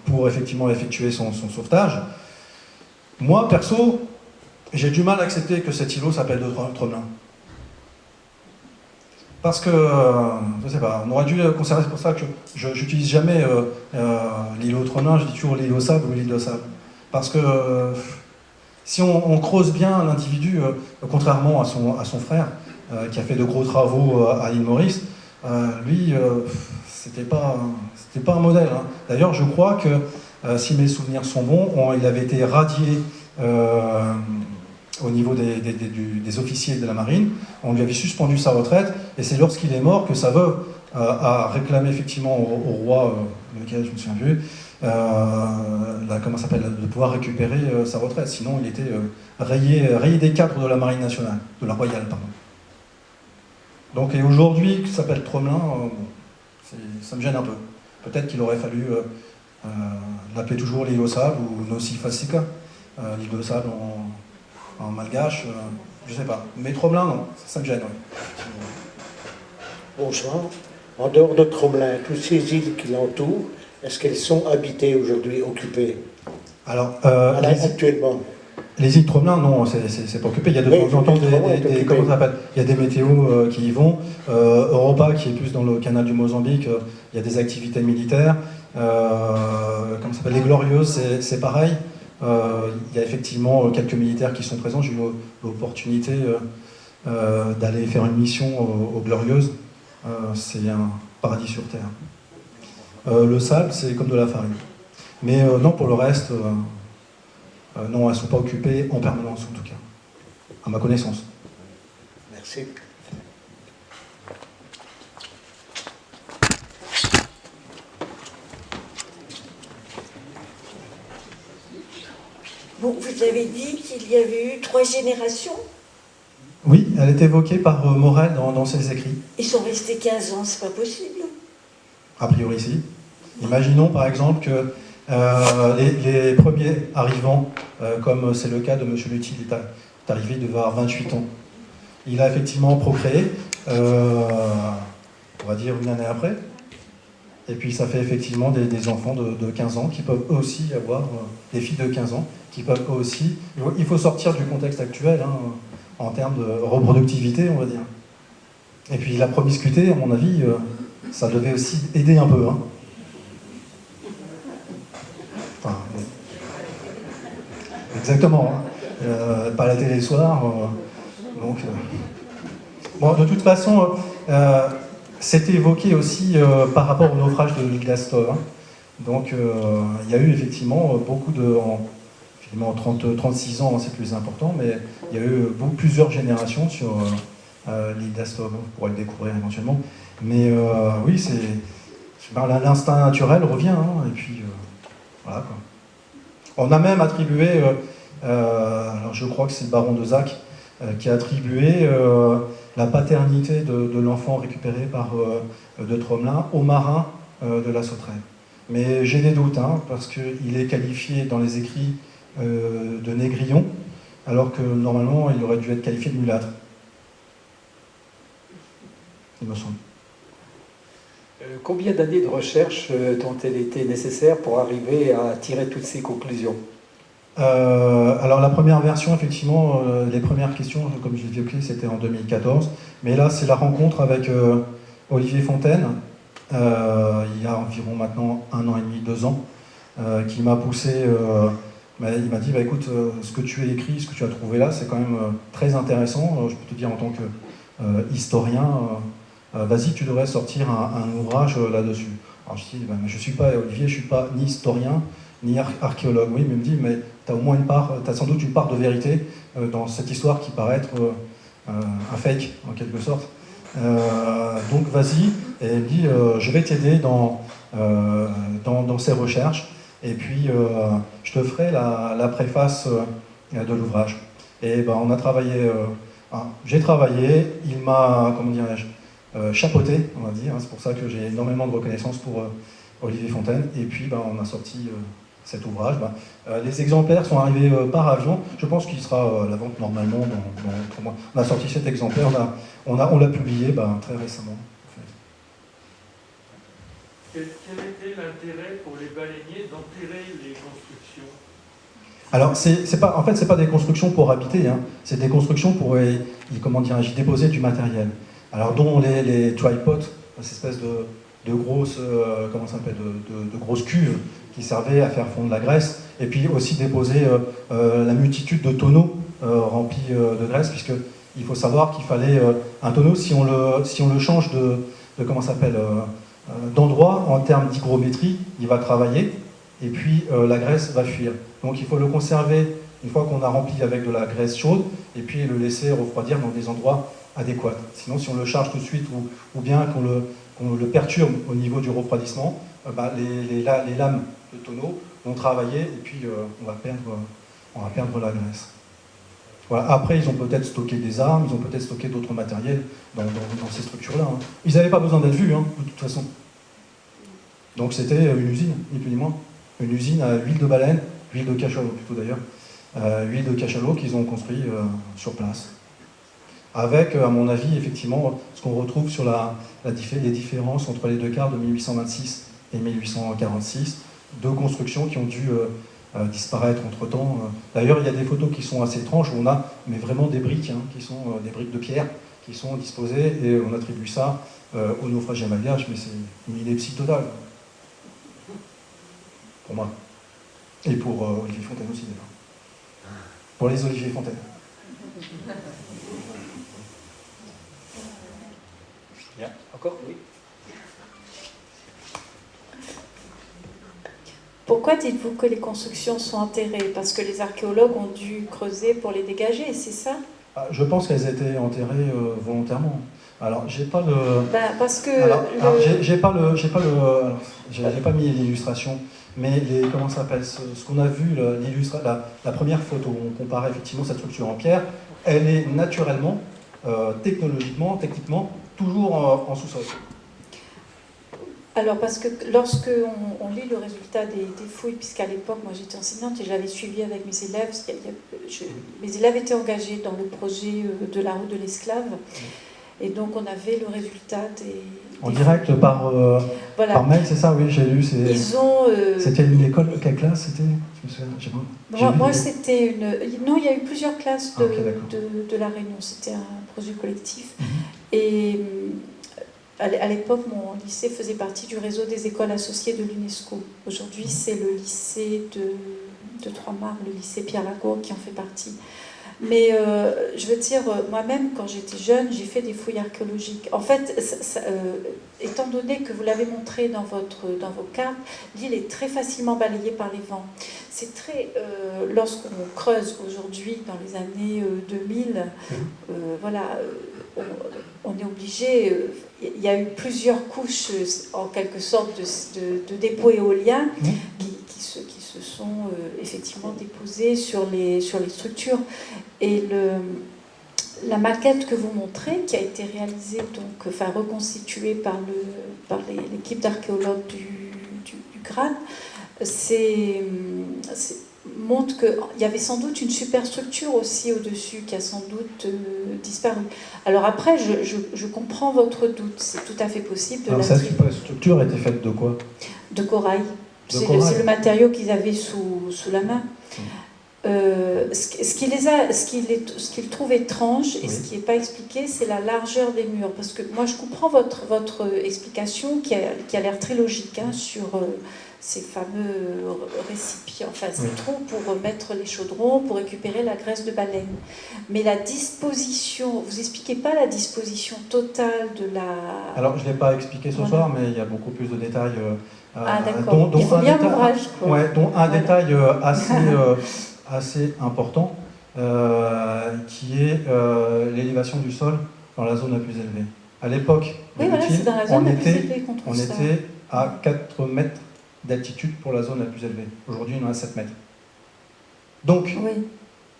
pour effectivement effectuer son sauvetage, moi perso, j'ai du mal à accepter que cet îlot s'appelle de Tromelin. Parce que, je sais pas, on aurait dû conserver, c'est pour ça que je n'utilise jamais l'îlot Tromelin, je dis toujours l'îlot Sable ou l'île de Sable. Parce que si on creuse bien l'individu, contrairement à son frère, qui a fait de gros travaux à l'île Maurice, lui, c'était pas un modèle. Hein. D'ailleurs, je crois que, si mes souvenirs sont bons, il avait été radié au niveau des officiers de la marine. On lui avait suspendu sa retraite, et c'est lorsqu'il est mort que sa veuve a réclamé effectivement au roi, lequel je ne me souviens plus, de pouvoir récupérer sa retraite. Sinon, il était rayé des cadres de la marine nationale, de la royale, pardon. Donc, et aujourd'hui, qui s'appelle Tromelin, ça me gêne un peu. Peut-être qu'il aurait fallu l'appeler toujours l'île au sable ou Nossi Fasika, l'île de sable en malgache, je sais pas. Mais Tromelin, non, ça me gêne, oui. Bonsoir. En dehors de Tromelin, toutes ces îles qui l'entourent, est-ce qu'elles sont habitées aujourd'hui, occupées? Alors, actuellement. Les îles Tromelin, non, c'est pas occupé. Il y a de temps en temps comment ça s'appelle? Il y a des météos qui y vont. Europa, qui est plus dans le canal du Mozambique, il y a des activités militaires. Comment ça s'appelle? Les Glorieuses, c'est pareil. Il y a effectivement quelques militaires qui sont présents. J'ai eu l'opportunité d'aller faire une mission aux Glorieuses. C'est un paradis sur Terre. Le sable, c'est comme de la farine. Mais non, pour le reste, non, elles ne sont pas occupées en permanence, en tout cas, à ma connaissance. Merci. Bon, vous avez dit qu'il y avait eu 3 générations. Oui, elle est évoquée par Morel dans ses écrits. Ils sont restés 15 ans, c'est pas possible. A priori, si. Imaginons par exemple que les premiers arrivants, comme c'est le cas de M. Lutti, il est arrivé, il devait avoir 28 ans. Il a effectivement procréé, on va dire une année après. Et puis ça fait effectivement des enfants de 15 ans qui peuvent aussi avoir, des filles de 15 ans, qui peuvent aussi... Il faut sortir du contexte actuel, hein, en termes de reproductivité, on va dire. Et puis la promiscuité, à mon avis, ça devait aussi aider un peu. Hein. Enfin, oui. Exactement. Hein. Pas la télé le soir. Donc, bon, de toute façon, c'était évoqué aussi par rapport au naufrage de l'île d'Astor. Hein. Donc, il y a eu effectivement beaucoup de effectivement 36 ans, c'est plus important, mais il y a eu plusieurs générations sur l'île d'Astove, vous pourrez le découvrir éventuellement. Mais oui, l'instinct naturel revient, hein, et puis voilà quoi. On a même attribué, alors je crois que c'est le baron de Zac qui a attribué la paternité de l'enfant récupéré par de Tromelin au marin de la Sauterelle. Mais j'ai des doutes, hein, parce qu'il est qualifié dans les écrits de négrillon, alors que normalement il aurait dû être qualifié de mulâtre. Il me semble. Combien d'années de recherche ont-elles été nécessaires pour arriver à tirer toutes ces conclusions? Alors la première version, effectivement, les premières questions, comme je l'ai évoqué, c'était en 2014. Mais là, c'est la rencontre avec Olivier Fontaine, il y a environ maintenant 1 an et demi, 2 ans, qui m'a poussé, il m'a dit, écoute, ce que tu as écrit, ce que tu as trouvé là, c'est quand même très intéressant. Je peux te dire en tant que historien, vas-y, tu devrais sortir un ouvrage là-dessus. Alors je dis, je ne suis pas, Olivier, je ne suis pas ni historien, ni archéologue. Oui, mais il me dit, mais tu as au moins t'as sans doute une part de vérité dans cette histoire qui paraît être un fake, en quelque sorte. Donc vas-y, et il me dit, je vais t'aider dans ces recherches, et puis je te ferai la préface de l'ouvrage. Et on a travaillé, j'ai travaillé, il m'a, comment dirais-je, chapeauté, on va dire, hein, c'est pour ça que j'ai énormément de reconnaissance pour Olivier Fontaine, et puis on a sorti cet ouvrage. Les exemplaires sont arrivés par avion, je pense qu'il sera à la vente normalement dans 3 mois. On a sorti cet exemplaire, on l'a publié très récemment. En fait. Quel était l'intérêt pour les baleiniers d'enterrer les constructions? Alors, en fait, c'est pas des constructions pour habiter, hein. C'est des constructions pour y déposer du matériel. Alors, dont les tripods, cette espèce de grosses, comment ça s'appelle, de grosses cuves qui servaient à faire fondre la graisse, et puis aussi déposer la multitude de tonneaux remplis de graisse, puisqu'il faut savoir qu'il fallait un tonneau, si on le change de comment ça s'appelle, d'endroit en termes d'hygrométrie, il va travailler, et puis la graisse va fuir. Donc il faut le conserver une fois qu'on a rempli avec de la graisse chaude, et puis le laisser refroidir dans des endroits adéquats. Sinon, si on le charge tout de suite, ou bien qu'on le perturbe au niveau du refroidissement, les lames de tonneau vont travailler, et puis on va perdre la graisse. Voilà. Après, ils ont peut-être stocké des armes, ils ont peut-être stocké d'autres matériels dans ces structures-là. Hein. Ils n'avaient pas besoin d'être vus, hein, de toute façon. Donc c'était une usine, ni plus ni moins. Une usine à huile de baleine, huile de cachalot plutôt d'ailleurs, huile de cachalot qu'ils ont construit sur place. Avec, à mon avis, effectivement, ce qu'on retrouve sur les différences entre les 2 quarts de 1826 et 1846, 2 constructions qui ont dû disparaître entre-temps. D'ailleurs, il y a des photos qui sont assez étranges, où on a vraiment des briques, hein, qui sont des briques de pierre, qui sont disposées, et on attribue ça au naufrage Amalgame, mais c'est une ineptie totale. Pour moi. Et pour Olivier Fontaine aussi, d'ailleurs. Pour les Olivier Fontaine. Bien, encore, oui. Pourquoi dites-vous que les constructions sont enterrées? Parce que les archéologues ont dû creuser pour les dégager, c'est ça? Je pense qu'elles étaient enterrées volontairement. Alors, j'ai pas le. Parce que. J'ai pas mis l'illustration, mais comment ça s'appelle, ce qu'on a vu, la première photo, on comparait effectivement cette structure en pierre, elle est naturellement, technologiquement, techniquement, toujours en sous-sol. Alors, parce que lorsque on lit le résultat des fouilles, puisqu'à l'époque, moi j'étais enseignante et j'avais suivi avec mes élèves, mes élèves étaient engagés dans le projet de la route de l'esclave, et donc on avait le résultat des en direct fouilles. Voilà. Par mail, c'est ça, oui, j'ai lu. C'était une école, quelle classe c'était? Moi, c'était une. Non, il y a eu plusieurs classes de La Réunion, c'était un projet collectif. Et. À l'époque, mon lycée faisait partie du réseau des écoles associées de l'UNESCO. Aujourd'hui, c'est le lycée de Trois-Mars, le lycée Pierre Lacour qui en fait partie. Mais je veux dire, moi-même, quand j'étais jeune, j'ai fait des fouilles archéologiques. En fait, étant donné que vous l'avez montré dans vos cartes, l'île est très facilement balayée par les vents. C'est très... lorsqu'on creuse aujourd'hui, dans les années 2000, voilà, on est obligé... il y a eu plusieurs couches, en quelque sorte, de dépôts éoliens qui se sont effectivement déposés sur les structures. Et la maquette que vous montrez, qui a été réalisée, donc, enfin reconstituée par l'équipe d'archéologues du Crâne, montre qu'il y avait sans doute une superstructure aussi au-dessus qui a sans doute disparu. Alors après, je comprends votre doute, c'est tout à fait possible. Alors cette superstructure était faite de quoi? De corail. C'est le matériau qu'ils avaient sous la main. Ce qu'ils trouvent étrange et ce qui n'est pas expliqué, c'est la largeur des murs. Parce que moi, je comprends votre explication qui a l'air très logique sur ces fameux récipients, enfin ces trous pour mettre les chaudrons, pour récupérer la graisse de baleine. Mais la disposition, vous n'expliquez pas la disposition totale de la... Alors, je ne l'ai pas expliqué ce soir, mais il y a beaucoup plus de détails. D'accord. Il faut bien l'ouvrage. Dont un détail assez important, qui est l'élévation du sol dans la zone la plus élevée. À l'époque, c'est dans la zone la plus élevée qu'on trouve on était à 4 mètres d'altitude pour la zone la plus élevée. Aujourd'hui, on est à 7 mètres. Donc,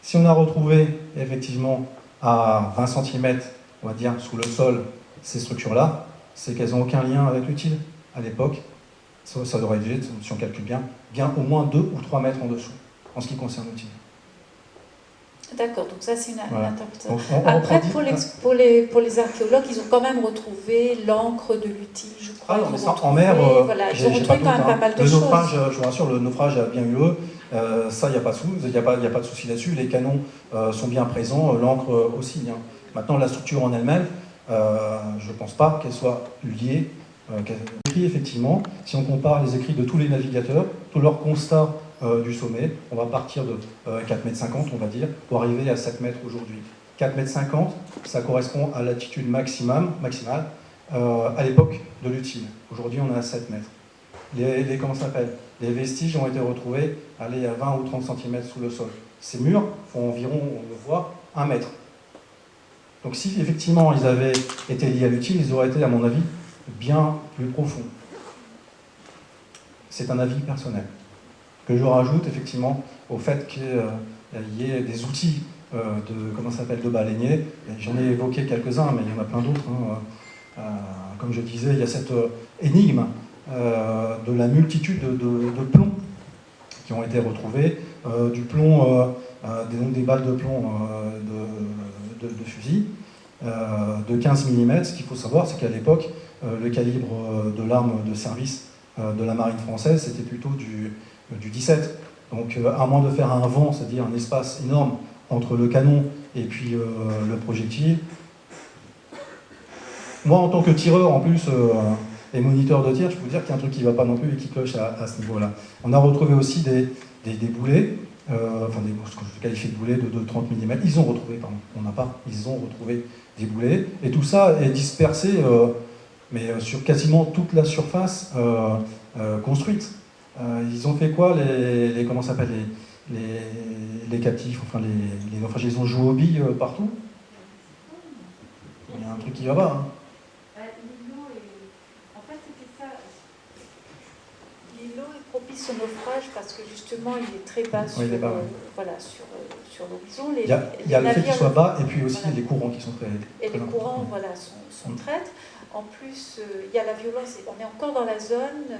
si on a retrouvé effectivement à 20 cm, on va dire, sous le sol, ces structures-là, c'est qu'elles n'ont aucun lien avec l'utile. À l'époque, ça devrait être, si on calcule bien au moins 2 ou 3 mètres en dessous, en ce qui concerne l'utile. D'accord, donc ça c'est une interprétation. Après, pour les archéologues, ils ont quand même retrouvé l'encre de l'utile, je crois. Ah non, mais ça, en mer, ils ont retrouvé quand même pas mal de choses. Je vous rassure, le naufrage a bien eu lieu. Ça, il n'y a pas de souci là-dessus. Les canons sont bien présents, l'encre aussi. Maintenant, la structure en elle-même, je ne pense pas qu'elle soit liée. Effectivement, si on compare les écrits de tous les navigateurs, tous leurs constats du sommet, on va partir de 4,50 m, on va dire, pour arriver à 7 mètres aujourd'hui. 4,50 m, ça correspond à l'altitude maximale à l'époque de l'utile. Aujourd'hui, on est à 7 mètres. Les vestiges ont été retrouvés à 20 ou 30 cm sous le sol. Ces murs font environ, on le voit, 1 mètre. Donc si effectivement ils avaient été liés à l'utile, ils auraient été, à mon avis, bien plus profonds. C'est un avis personnel que je rajoute effectivement au fait qu'il y ait des outils de baleiniers. J'en ai évoqué quelques-uns, mais il y en a plein d'autres. Comme je disais, il y a cette énigme de la multitude de plombs qui ont été retrouvés, du plomb, des balles de plomb de fusil de 15 mm. Ce qu'il faut savoir, c'est qu'à l'époque, le calibre de l'arme de service de la marine française, c'était plutôt du 17. Donc, à moins de faire un vent, c'est-à-dire un espace énorme entre le canon et puis le projectile. Moi, en tant que tireur, en plus, et moniteur de tir, je peux vous dire qu'il y a un truc qui ne va pas non plus et qui cloche à ce niveau-là. On a retrouvé aussi des boulets, ce que je qualifie de boulets de 30 mm. Ils ont retrouvé des boulets. Et tout ça est dispersé, mais sur quasiment toute la surface construite. Ils ont fait quoi, les captifs, enfin les naufragés, ils ont joué aux billes partout. Il y a un truc qui va pas. L'îlot est propice au naufrage parce que justement il est très bas sur l'horizon. Il y a le fait qu'il soit bas et puis aussi les courants qui sont très les courants sont traîtres. En plus, il y a la violence, on est encore dans la zone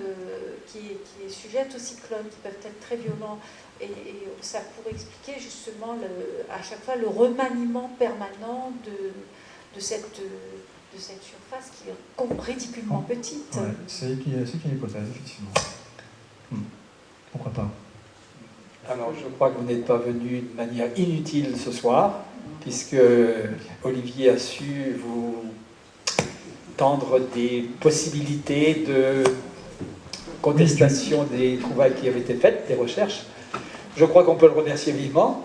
qui est sujette aux cyclones, qui peuvent être très violents. Et ça pourrait expliquer justement à chaque fois le remaniement permanent de cette surface qui est ridiculement petite. Ouais, c'est une hypothèse, effectivement. Pourquoi pas? Alors, je crois que vous n'êtes pas venu de manière inutile ce soir, puisque Olivier a su vous tendre des possibilités de contestation des trouvailles qui avaient été faites, des recherches. Je crois qu'on peut le remercier vivement.